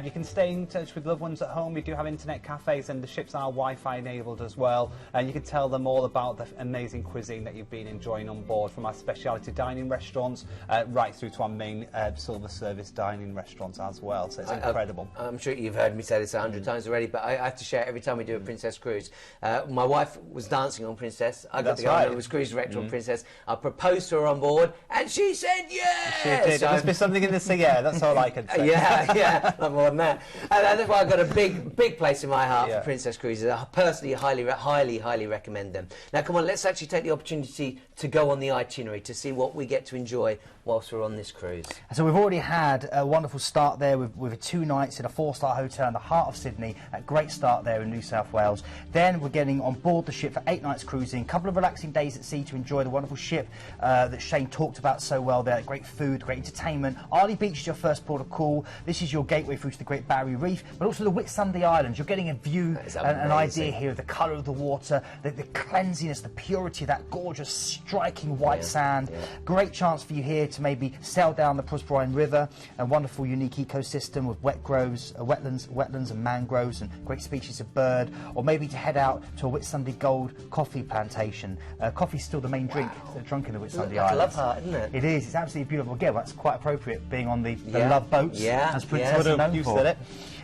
You can stay in touch with loved ones at home. We do have internet cafes, and the ships are Wi-Fi enabled as well. And you can tell them all about the amazing cuisine that you've been enjoying on board, from our specialty dining restaurants right through to our main silver service dining restaurants as well. So it's incredible. I'm sure you've heard me say this 100 times already, but I have to share every time we do a Princess Cruise. My wife was dancing on Princess. I got to go on, was cruise director on Princess. I proposed to her on board, and she said yes. She did. There must be something in the sea air. That's all I can say. Yeah, not more than that. And that's why I've got a big place in my heart for Princess Cruises. I personally highly recommend them. Now, come on, let's actually take the opportunity to go on the itinerary to see what we get to enjoy whilst we're on this cruise. So we've already had a wonderful start there with 2 nights in a 4-star hotel in the heart of Sydney. A great start there in New South Wales. Then we're getting on board the ship for 8 nights cruising, a couple of relaxing days at sea to enjoy the wonderful ship that Shane talked about so well there. Great food, great entertainment. Arley Beach is your first port of call. This is your gateway through to the Great Barrier Reef, but also the Whitsunday Islands. You're getting a view, an idea here of the colour of the water, the cleanliness, the purity of that gorgeous striking white sand. Great chance for you here to maybe sail down the Prosperine River, a wonderful unique ecosystem with wetlands and mangroves and great species of bird, or maybe to head out to a Whitsunday Gold coffee plantation. Coffee's still the main drink that are drunk in the Whitsunday Islands. Love heart, isn't it? It is. It's absolutely beautiful. Again, that's quite appropriate being on the love boats, as Princess is known for. Said it.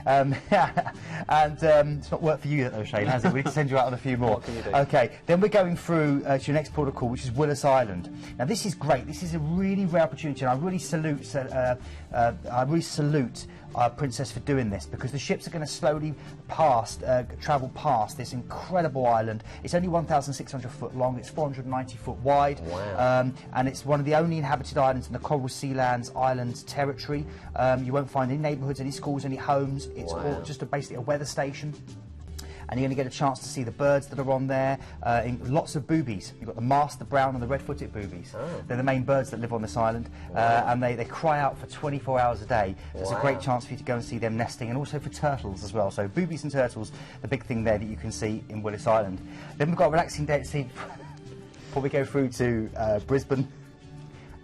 And it's not worked for you though, Shane, has it? We need to send you out on a few more. What can you do? Okay, then we're going through to your next port of call, which is Willis Island. Now this is great. This is a really rare opportunity, and I really salute Princess for doing this, because the ships are going to slowly travel past this incredible island. It's only 1,600 foot long. It's 490 foot wide. Wow. And it's one of the only inhabited islands in the Coral Sea Lands Islands territory. You won't find any neighbourhoods, any schools, any homes. It's all just basically a weather station. And you're going to get a chance to see the birds that are on there, lots of boobies. You've got the masked, the brown and the red-footed boobies. They're the main birds that live on this island, and they cry out for 24 hours a day. It's a great chance for you to go and see them nesting, and also for turtles as well. So boobies and turtles, the big thing there that you can see in Willis Island. Then we've got a relaxing day at sea before we go through to Brisbane.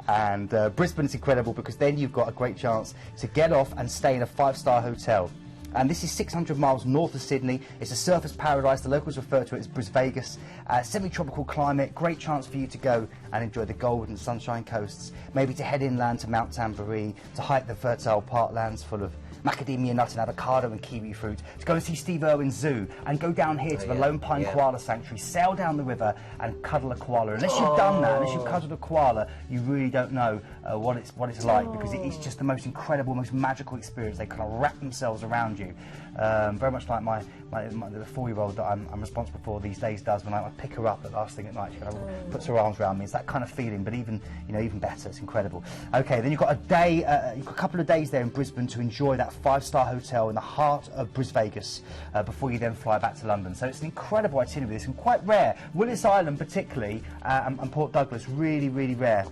And Brisbane's incredible, because then you've got a great chance to get off and stay in a 5-star hotel. And this is 600 miles north of Sydney. It's a surfers paradise. The locals refer to it as Brisvegas. Semi-tropical climate, great chance for you to go and enjoy the golden sunshine coasts. Maybe to head inland to Mount Tamboree, to hike the fertile parklands full of macadamia nut and avocado and kiwi fruit, to go and see Steve Irwin's zoo, and go down here to the Lone Pine Koala Sanctuary, sail down the river and cuddle a koala. Unless you've done that, unless you've cuddled a koala, you really don't know what it's like, because it's just the most incredible, most magical experience. They kind of wrap themselves around you, very much like the 4-year-old that I'm responsible for these days does when I pick her up at last thing at night. She kind of puts her arms around me. It's that kind of feeling, but even better. It's incredible. Okay, then you've got a couple of days there in Brisbane to enjoy that 5-star hotel in the heart of Brisvegas before you then fly back to London. So it's an incredible itinerary. It's quite rare. Willis Island particularly, and Port Douglas, really, really rare.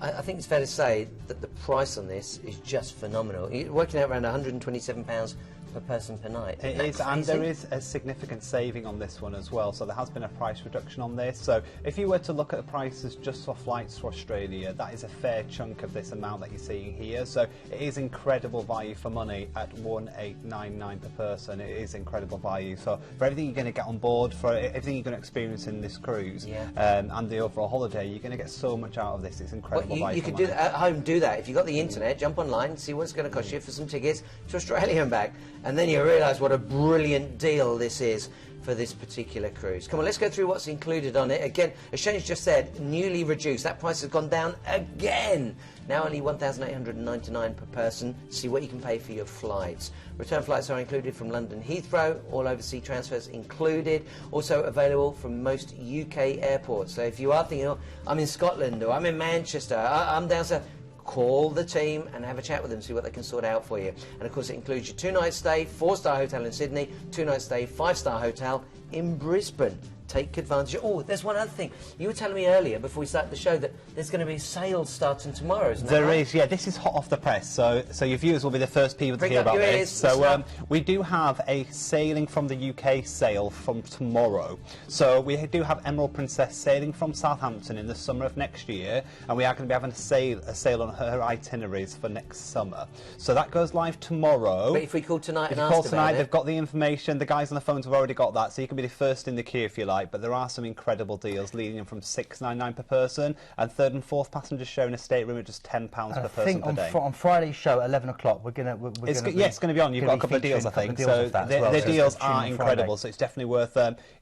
I think it's fair to say that the price on this is just phenomenal. You're working out around £127 per person per night. It is, and there is a significant saving on this one as well. So there has been a price reduction on this. So if you were to look at the prices just for flights to Australia, that is a fair chunk of this amount that you're seeing here. So it is incredible value for money at $1,899 per person. It is incredible value. So for everything you're going to get on board, for everything you're going to experience in this cruise, and the overall holiday, you're going to get so much out of this. It's incredible value. You could do that at home. Do that if you've got the internet. Jump online, see what it's going to cost you for some tickets to Australia and back. And then you realise what a brilliant deal this is for this particular cruise. Come on, let's go through what's included on it. Again, as Shane's just said, newly reduced. That price has gone down again. Now only $1,899 per person. See what you can pay for your flights. Return flights are included from London Heathrow, all overseas transfers included. Also available from most UK airports. So if you are thinking, oh, I'm in Scotland or I'm in Manchester, I'm down south, call the team and have a chat with them, see what they can sort out for you. And of course it includes your 2-night stay, 4-star hotel in Sydney, 2-night stay, 5-star hotel in Brisbane. take advantage. Oh, there's one other thing. You were telling me earlier, before we started the show, that there's going to be a sale starting tomorrow, isn't there? There is, yeah. This is hot off the press, so your viewers will be the first people to hear about this. So we do have a sailing from the UK sale from tomorrow. So we do have Emerald Princess sailing from Southampton in the summer of next year, and we are going to be having a sale on her itineraries for next summer. So that goes live tomorrow. But if we call tonight and ask ask about it, they've got the information. The guys on the phones have already got that, so you can be the first in the queue if you like. But there are some incredible deals leading in from £6.99 per person, and third and fourth passengers sharing a stateroom at just £10 per person per day. On Friday's show at 11 o'clock, it's going to be on. You've got a couple of deals, I think. So the deals are incredible. So it's definitely worth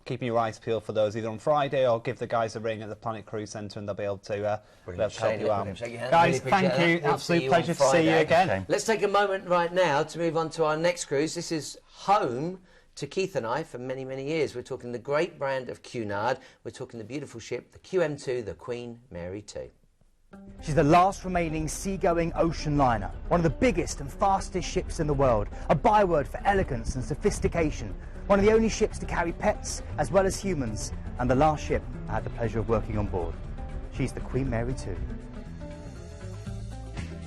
keeping your eyes peeled for those either on Friday or give the guys a ring at the Planet Cruise Centre, and they'll be able to help you out. Guys, thank you. Absolute pleasure to see you again. Let's take a moment right now to move on to our next cruise. This is home to Keith and I for many, many years. We're talking the great brand of Cunard. We're talking the beautiful ship, the QM2, the Queen Mary 2. She's the last remaining seagoing ocean liner, one of the biggest and fastest ships in the world, a byword for elegance and sophistication, one of the only ships to carry pets as well as humans, and the last ship I had the pleasure of working on board. She's the Queen Mary 2.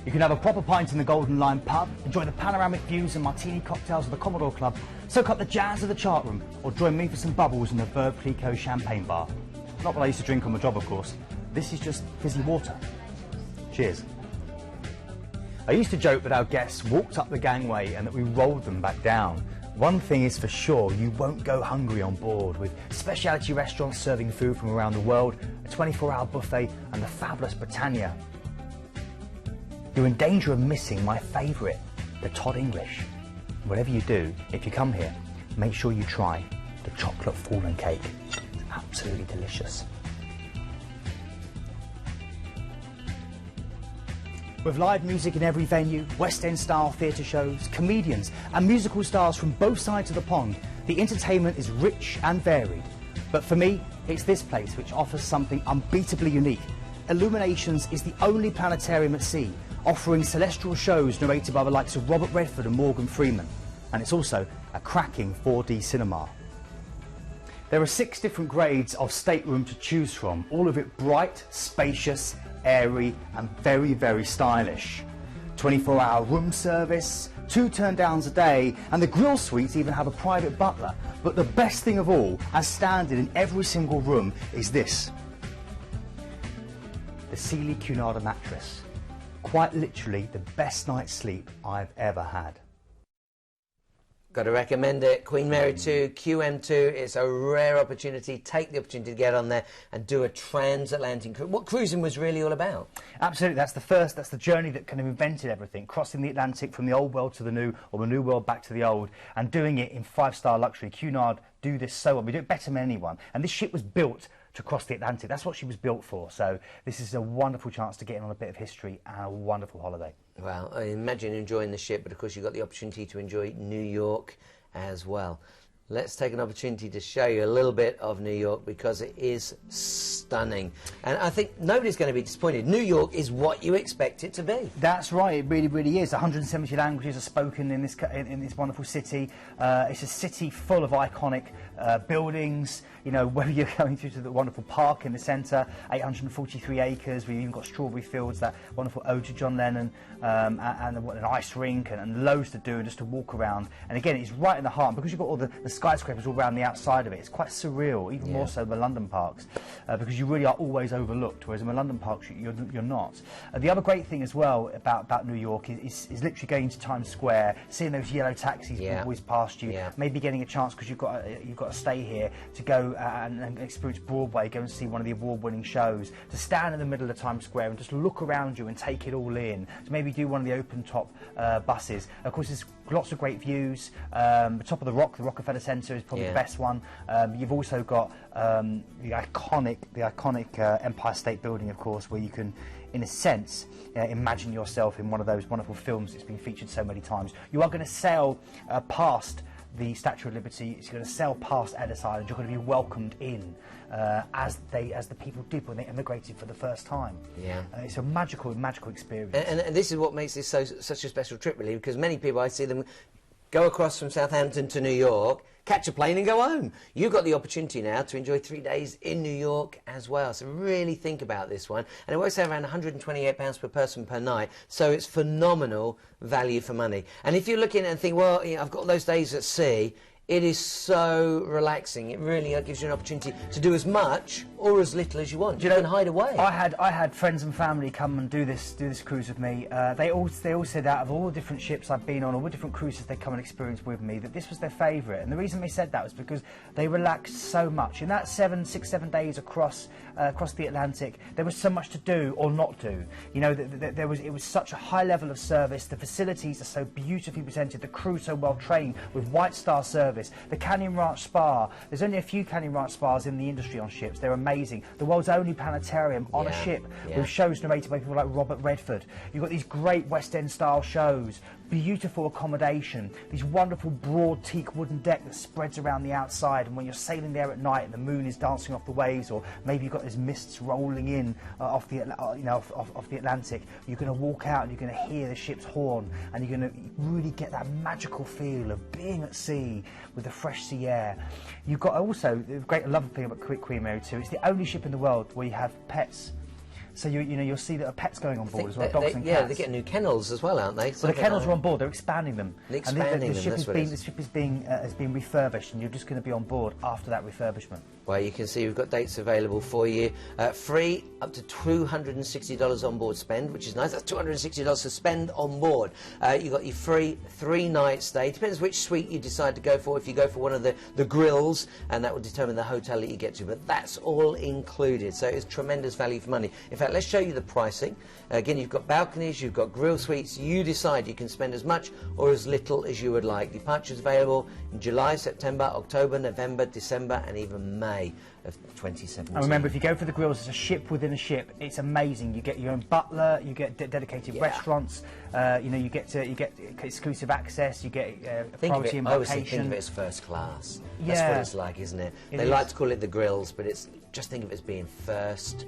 You can have a proper pint in the Golden Lion pub, enjoy the panoramic views and martini cocktails of the Commodore Club, soak up the jazz of the chart room, or join me for some bubbles in the Veuve Clicquot champagne bar. Not what I used to drink on my job, of course. This is just fizzy water. Cheers. I used to joke that our guests walked up the gangway and that we rolled them back down. One thing is for sure, you won't go hungry on board, with specialty restaurants serving food from around the world, a 24-hour buffet and the fabulous Britannia. You're in danger of missing my favourite, the Todd English. Whatever you do, if you come here, make sure you try the chocolate fallen cake. It's absolutely delicious. With live music in every venue, West End style theatre shows, comedians and musical stars from both sides of the pond, the entertainment is rich and varied. But for me, it's this place which offers something unbeatably unique. Illuminations is the only planetarium at sea, offering celestial shows narrated by the likes of Robert Redford and Morgan Freeman. And it's also a cracking 4D cinema. There are 6 different grades of stateroom to choose from, all of it bright, spacious, airy and very, very stylish. 24-hour room service, 2 turn-downs a day, and the grill suites even have a private butler. But the best thing of all, as standard in every single room, is this. The Sealy Cunard mattress. Quite literally the best night's sleep I've ever had. Got to recommend it. Queen Mary 2, QM2. It's a rare opportunity. Take the opportunity to get on there and do a transatlantic cruise. What cruising was really all about. Absolutely. That's the journey that kind of invented everything. Crossing the Atlantic from the old world to the new, or the new world back to the old, and doing it in 5-star luxury. Cunard do this so well. We do it better than anyone. And this ship was built to cross the Atlantic. That's what she was built for. So this is a wonderful chance to get in on a bit of history and a wonderful holiday. Well, I imagine enjoying the ship, but of course you've got the opportunity to enjoy New York as well. Let's take an opportunity to show you a little bit of New York, because it is stunning. And I think nobody's going to be disappointed. New York is what you expect it to be. That's right, it really, really is. 170 languages are spoken in this wonderful city. It's a city full of iconic buildings. You know, whether you're going through to the wonderful park in the centre, 843 acres, we've even got strawberry fields, that wonderful ode to John Lennon, and an ice rink, and loads to do, and just to walk around. And again, it's right in the heart, because you've got all the skyscrapers all around the outside of it. It's quite surreal, even more so than the London parks, because you really are always overlooked, whereas in the London parks you're not. The other great thing as well about New York is literally going to Times Square, seeing those yellow taxis always past you, maybe getting a chance, because you've got to stay here, to go and experience Broadway, go and see one of the award-winning shows, to stand in the middle of Times Square and just look around you and take it all in, to maybe do one of the open-top buses. Of course, there's lots of great views. The top of the Rockefeller Center is probably the best one. You've also got the iconic Empire State Building, of course, where you can, in a sense, imagine yourself in one of those wonderful films that's been featured so many times. You are going to sail past the Statue of Liberty. It's going to sail past Ellis Island. You're going to be welcomed in as the people did when they emigrated for the first time. It's a magical experience. And this is what makes this such a special trip, really, because many people, I see them go across from Southampton to New York, catch a plane and go home. You've got the opportunity now to enjoy 3 days in New York as well. So really think about this one. And it works out around £128 per person per night. So it's phenomenal value for money. And if you're looking and think, well, you know, I've got those days at sea, it is so relaxing. It really gives you an opportunity to do as much or as little as you want. You can hide away. I had friends and family come and do this cruise with me. They all said out of all the different ships I've been on, all the different cruises they come and experience with me, that this was their favourite. And the reason they said that was because they relaxed so much. In that 6, 7 days across the Atlantic, there was so much to do or not do. You know, it was such a high level of service. The facilities are so beautifully presented. The crew so well trained with White Star service. The Canyon Ranch Spa. There's only a few Canyon Ranch Spas in the industry on ships. They're amazing. The world's only planetarium on a ship with shows narrated by people like Robert Redford. You've got these great West End style shows, beautiful accommodation, these wonderful broad teak wooden deck that spreads around the outside, and when you're sailing there at night and the moon is dancing off the waves, or maybe you've got these mists rolling in off the Atlantic, you're going to walk out and you're going to hear the ship's horn, and you're going to really get that magical feel of being at sea with the fresh sea air. You've got also the great lovely thing about Queen Mary too. It's the only ship in the world where you have pets. So you'll see that pets going on board as well, dogs and cats. Yeah, they get new kennels as well, aren't they? Well, the kennels are on board. They're expanding them. The ship has been refurbished, and you're just going to be on board after that refurbishment. Well, you can see we've got dates available for you. Free up to $260 on board spend, which is nice. That's $260 to spend on board. You've got your free 3-night stay. Depends which suite you decide to go for. If you go for one of the grills, and that will determine the hotel that you get to. But that's all included. So it's tremendous value for money. In fact, let's show you the pricing. Again, you've got balconies, you've got grill suites. You decide. You can spend as much or as little as you would like. Departures available in July, September, October, November, December, and even May of 2017. And remember, if you go for the grills, it's a ship within a ship. It's amazing. You get your own butler, you get dedicated restaurants. You get exclusive access. You get priority embarkation. I always think of it as first class. That's what it's like, isn't it? They like to call it the grills, but it's just think of it as being first.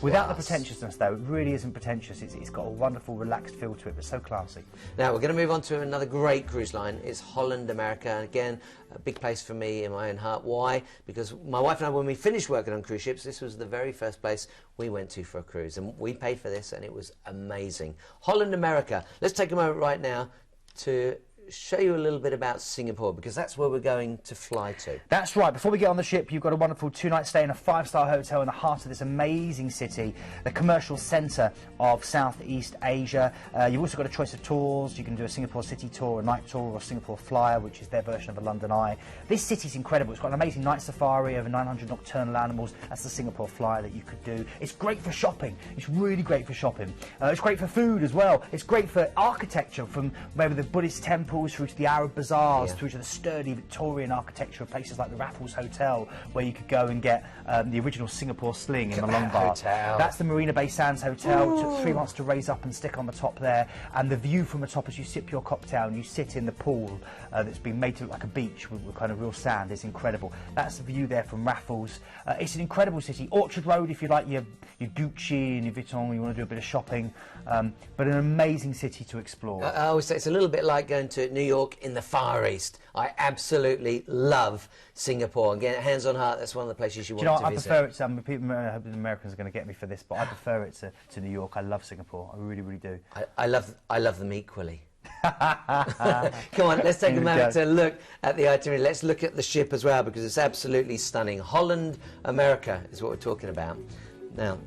Without the pretentiousness, though, it really isn't pretentious. It's got a wonderful, relaxed feel to it, but so classy. Now, we're going to move on to another great cruise line. It's Holland America. And again, a big place for me in my own heart. Why? Because my wife and I, when we finished working on cruise ships, this was the very first place we went to for a cruise. And we paid for this, and it was amazing. Holland America. Let's take a moment right now to show you a little bit about Singapore, because that's where we're going to fly to. That's right. Before we get on the ship, you've got a wonderful 2-night stay in a 5-star hotel in the heart of this amazing city, the commercial centre of Southeast Asia. You've also got a choice of tours. You can do a Singapore City tour, a night tour, or a Singapore Flyer, which is their version of a London Eye. This city's incredible. It's got an amazing night safari, over 900 nocturnal animals. That's the Singapore Flyer that you could do. It's great for shopping. It's really great for shopping. It's great for food as well. It's great for architecture, from maybe the Buddhist temples through to the Arab bazaars, through to the sturdy Victorian architecture of places like the Raffles Hotel, where you could go and get the original Singapore sling in Malongbar. That's the Marina Bay Sands Hotel. It took 3 months to raise up and stick on the top there, and the view from the top as you sip your cocktail and you sit in the pool that's been made to look like a beach with kind of real sand is incredible. That's the view there from Raffles. It's an incredible city. Orchard Road, if you like your Gucci and your Vuitton, you want to do a bit of shopping, but an amazing city to explore. I always say it's a little bit like going to New York in the Far East. I absolutely love Singapore. Again, hands on heart, that's one of the places you want to visit. I prefer it to, people, I hope the Americans are going to get me for this, but I prefer it to New York. I love Singapore. I really, really do. I love them equally. Come on, let's take a moment to look at the itinerary. Let's look at the ship as well, because it's absolutely stunning. Holland America is what we're talking about. Now,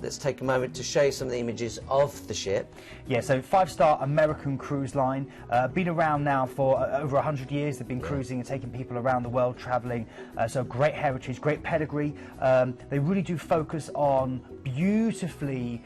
let's take a moment to show you some of the images of the ship. Yeah, so 5-star American cruise line. Been around now for over 100 years. They've been cruising and taking people around the world, travelling. So great heritage, great pedigree. They really do focus on beautifully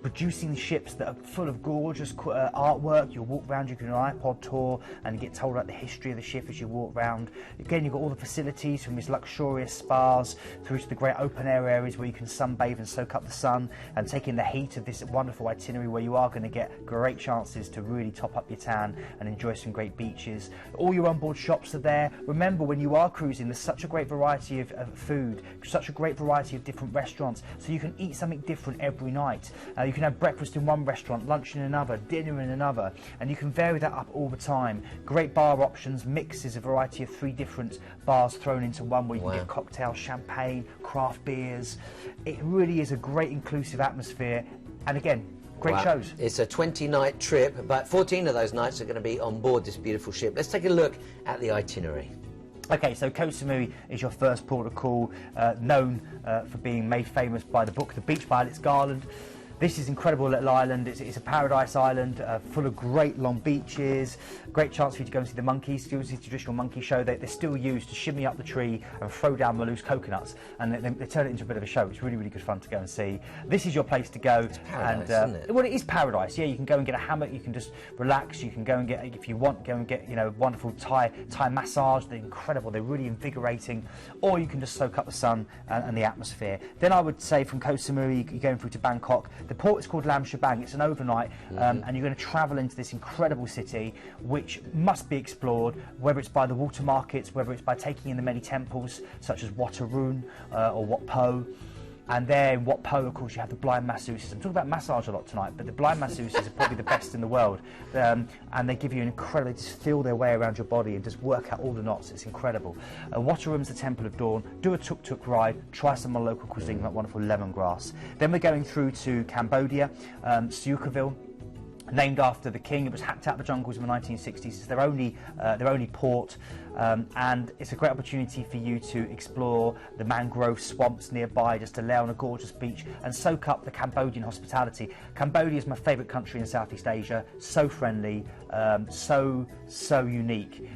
producing ships that are full of gorgeous artwork. You'll walk around, you can do an iPod tour and get told about the history of the ship as you walk around. Again, you've got all the facilities, from these luxurious spas through to the great open air areas where you can sunbathe and soak up the sun and take in the heat of this wonderful itinerary, where you are going to get great chances to really top up your tan and enjoy some great beaches. All your onboard shops are there. Remember, when you are cruising, there's such a great variety of food, such a great variety of different restaurants, so you can eat something different every night. You can have breakfast in one restaurant, lunch in another, dinner in another, and you can vary that up all the time. Great bar options, mixes, a variety of 3 different bars thrown into one, where you can get cocktails, champagne, craft beers. It really is a great inclusive atmosphere, and again, great shows. It's a 20-night trip, but 14 of those nights are going to be on board this beautiful ship. Let's take a look at the itinerary. Okay, so Koh Samui is your first port of call, known for being made famous by the book The Beach by Alex Garland. This is incredible little island. It's a paradise island full of great long beaches. Great chance for you to go and see the monkeys. You see the traditional monkey show. They're still used to shimmy up the tree and throw down the loose coconuts, and they turn it into a bit of a show. It's really, really good fun to go and see. This is your place to go. It's paradise, isn't it? Well, it is paradise. Yeah, you can go and get a hammock. You can just relax. You can go and get, if you want, go and get wonderful Thai massage. They're incredible. They're really invigorating. Or you can just soak up the sun and the atmosphere. Then I would say from Koh Samui, you're going through to Bangkok. The port is called Lam Shabang. It's an overnight, and you're going to travel into this incredible city, which must be explored, whether it's by the water markets, whether it's by taking in the many temples, such as Wat Arun or Wat Po. And there in Wat Po, of course, you have the blind masseuses. I'm talking about massage a lot tonight, but the blind masseuses are probably the best in the world. And they give you an incredible, just feel their way around your body and just work out all the knots. It's incredible. Wat Arun's the Temple of Dawn. Do a tuk-tuk ride. Try some of the local cuisine, like wonderful lemongrass. Then we're going through to Cambodia, Sukhumvit, named after the king. It was hacked out of the jungles in the 1960s. It's their only port, and it's a great opportunity for you to explore the mangrove swamps nearby, just to lay on a gorgeous beach and soak up the Cambodian hospitality. Cambodia is my favourite country in Southeast Asia. So friendly, so unique.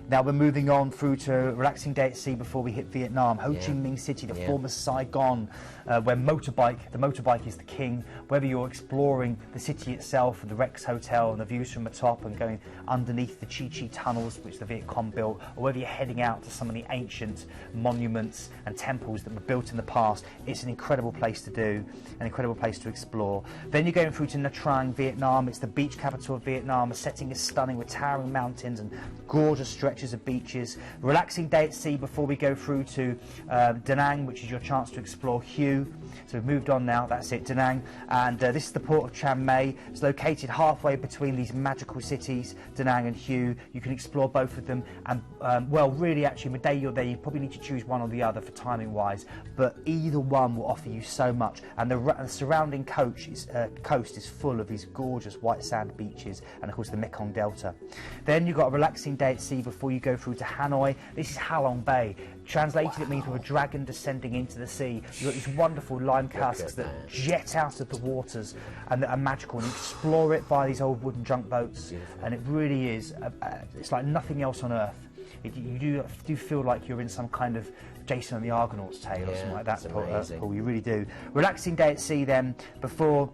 Now we're moving on through to a relaxing day at sea before we hit Vietnam. Ho Chi Minh City, the former Saigon, where the motorbike is the king. Whether you're exploring the city itself, the Rex Hotel and the views from the top, and going underneath the Chi Chi tunnels, which the Viet Cong built, or whether you're heading out to some of the ancient monuments and temples that were built in the past, it's an incredible place to do, an incredible place to explore. Then you're going through to Nha Trang, Vietnam. It's the beach capital of Vietnam. The setting is stunning with towering mountains and gorgeous stretches of beaches. Relaxing day at sea before we go through to Da Nang, which is your chance to explore Hue. So we've moved on now, that's it, Da Nang. And this is the port of Chiang Mai. It's located halfway between these magical cities, Da Nang and Hue. You can explore both of them, and well, really, actually, the day you're there, you probably need to choose one or the other for timing wise, but either one will offer you so much. And the surrounding coast is full of these gorgeous white sand beaches, and of course the Mekong Delta. Then you've got a relaxing day at sea before you go through to Hanoi. This is Halong Bay. Translated, it means with a dragon descending into the sea. You've got these wonderful lime casks that jet out of the waters and that are magical, and you explore it by these old wooden junk boats. Beautiful. And it really is, it's like nothing else on earth. You do feel like you're in some kind of Jason and the Argonauts tale or something like that, Paul. You really do. Relaxing day at sea then, before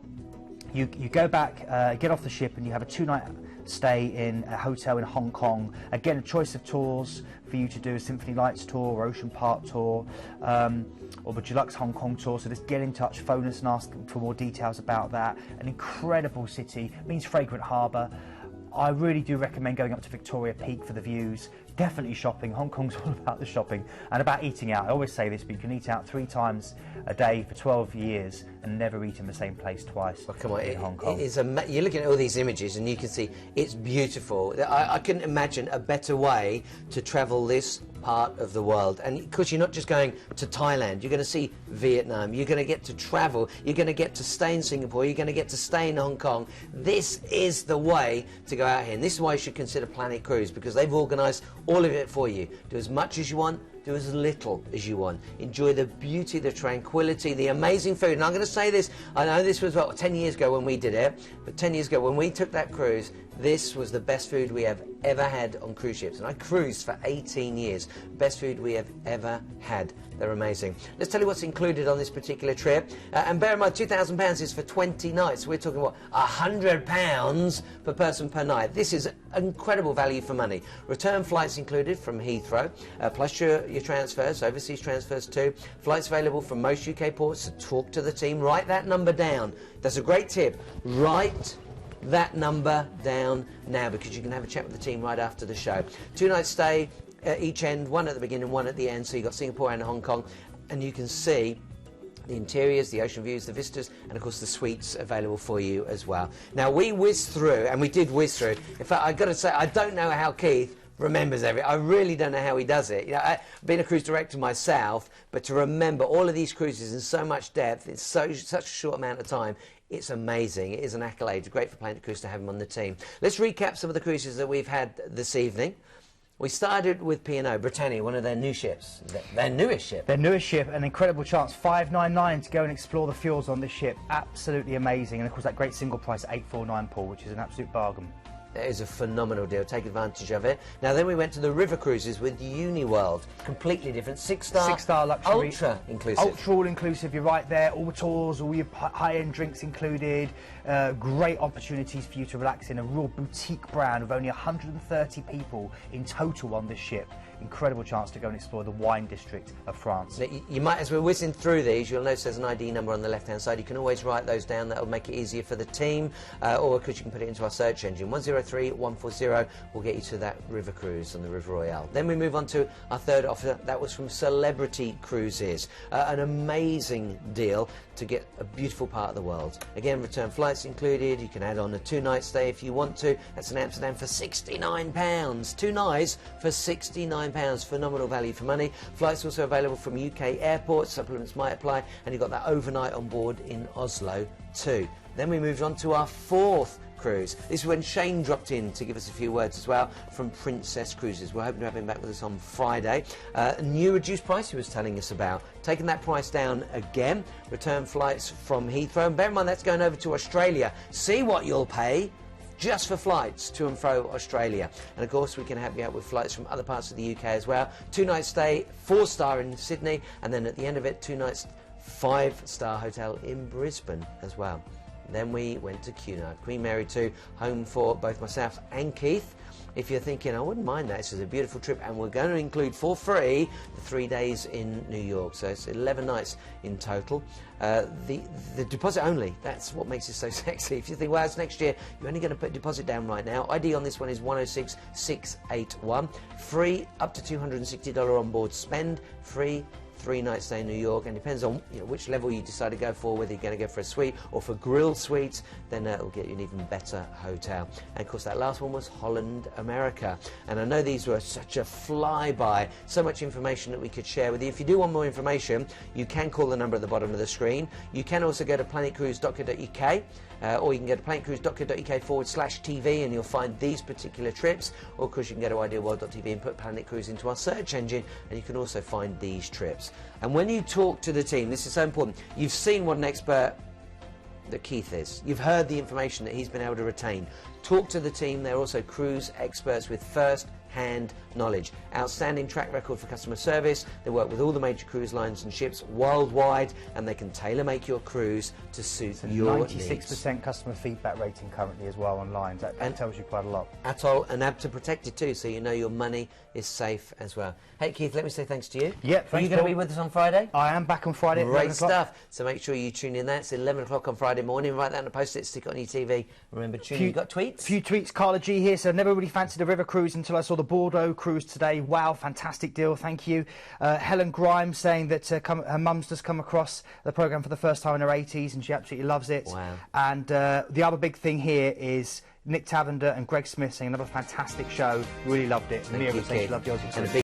you go back, get off the ship, and you have a 2-night stay in a hotel in Hong Kong. Again, a choice of tours for you to do: a Symphony Lights tour, or Ocean Park tour, or the Deluxe Hong Kong tour. So just get in touch, phone us and ask for more details about that. An incredible city, means fragrant harbour. I really do recommend going up to Victoria Peak for the views. Definitely shopping. Hong Kong's all about the shopping and about eating out. I always say this, but you can eat out 3 times a day for 12 years and never eat in the same place twice. Come on, in Hong Kong. You're looking at all these images and you can see it's beautiful. I couldn't imagine a better way to travel this part of the world. And of course, you're not just going to Thailand. You're going to see Vietnam. You're going to get to travel. You're going to get to stay in Singapore. You're going to get to stay in Hong Kong. This is the way to go out here. And this is why you should consider Planet Cruise, because they've organised all of it for you. Do as much as you want, do as little as you want. Enjoy the beauty, the tranquility, the amazing food. And I'm going to say this, I know this was about 10 years ago when we did it, but 10 years ago when we took that cruise, this was the best food we have ever had on cruise ships. And I cruised for 18 years. Best food we have ever had. They're amazing. Let's tell you what's included on this particular trip. And bear in mind, £2,000 is for 20 nights. We're talking, what, £100 per person per night. This is incredible value for money. Return flights included from Heathrow, plus your transfers, overseas transfers too. Flights available from most UK ports, so talk to the team. Write that number down. That's a great tip. Write that number down now, because you can have a chat with the team right after the show. 2-night stay each end, one at the beginning, one at the end, so you've got Singapore and Hong Kong, and you can see the interiors, the ocean views, the vistas, and of course the suites available for you as well. Now we whizzed through, and we did whiz through. In fact, I've got to say, I don't know how Keith remembers everything. I really don't know how he does it. You know, I've been a cruise director myself, but to remember all of these cruises in so much depth in such a short amount of time, it's amazing. It is an accolade. Great for Planet Cruise to have him on the team. Let's recap some of the cruises that we've had this evening. We started with P&O, Britannia, one of their new ships, their newest ship. Their newest ship, an incredible chance, $599 to go and explore the fjords on this ship. Absolutely amazing. And of course that great single price, $849, Paul, which is an absolute bargain. It is a phenomenal deal. Take advantage of it. Now then we went to the river cruises with Uniworld. Completely different. Six-star luxury. Ultra inclusive. Ultra all-inclusive. You're right there. All tours, all your high-end drinks included. Great opportunities for you to relax in. A real boutique brand with only 130 people in total on this ship. Incredible chance to go and explore the wine district of France. You might, as we're whizzing through these, you'll notice there's an ID number on the left-hand side. You can always write those down. That'll make it easier for the team, or because you can put it into our search engine. 103140 will get you to that river cruise on the River Royale. Then we move on to our third offer. That was from Celebrity Cruises. An amazing deal to get a beautiful part of the world. Again, return flights included. You can add on a 2-night stay if you want to. That's in Amsterdam for £69. 2 nights for £69. Phenomenal value for money. Flights also available from UK airports. Supplements might apply. And you've got that overnight on board in Oslo too. Then we moved on to our fourth cruise. This is when Shane dropped in to give us a few words as well from Princess Cruises. We're hoping to have him back with us on Friday. A new reduced price he was telling us about. Taking that price down again. Return flights from Heathrow. And bear in mind that's going over to Australia. See what you'll pay just for flights to and fro Australia. And of course we can help you out with flights from other parts of the UK as well. 2-night stay, 4-star in Sydney, and then at the end of it, 2 nights, 5-star hotel in Brisbane as well. Then we went to Cunard, Queen Mary 2, home for both myself and Keith. If you're thinking, I wouldn't mind that, this is a beautiful trip, and we're going to include for free the 3 days in New York, so it's 11 nights in total. The deposit only, that's what makes it so sexy. If you think, well, it's next year, you're only going to put a deposit down right now. ID on this one is 106681. Free up to $260 on board spend, free 3-night stay in New York, and depends on which level you decide to go for, whether you're going to go for a suite or for grilled suites, then it'll get you an even better hotel. And of course that last one was Holland, America. And I know these were such a flyby, so much information that we could share with you. If you do want more information, you can call the number at the bottom of the screen. You can also go to planetcruise.co.uk, or you can go to planetcruise.co.uk/TV and you'll find these particular trips, or of course you can go to idealworld.tv and put Planet Cruise into our search engine and you can also find these trips. And when you talk to the team, this is so important, you've seen what an expert that Keith is. You've heard the information that he's been able to retain. Talk to the team. They're also cruise experts with first-hand knowledge. Outstanding track record for customer service. They work with all the major cruise lines and ships worldwide, and they can tailor-make your cruise to suit your 96% needs. 96% customer feedback rating currently as well online. That tells you quite a lot. Atoll and ABTA protected too, so you know your money is safe as well. Hey Keith, let me say thanks to you. Yeah, Are you going to be with us on Friday? I am back on Friday at 11 Great o'clock. stuff. So make sure you tune in. That's 11 o'clock on Friday morning. Write that on a post-it, stick it on your TV. Remember, tune in. You got tweets? Few tweets. Carla G here. So I never really fancied a river cruise until I saw the Bordeaux cruise today. Wow, fantastic deal. Thank you. Helen Grimes saying that her mum's just come across the programme for the first time in her 80s and she absolutely loves it. Wow. And the other big thing here is Nick Tavender and Greg Smith saying another fantastic show. Really loved it. Mia was saying she loved yours.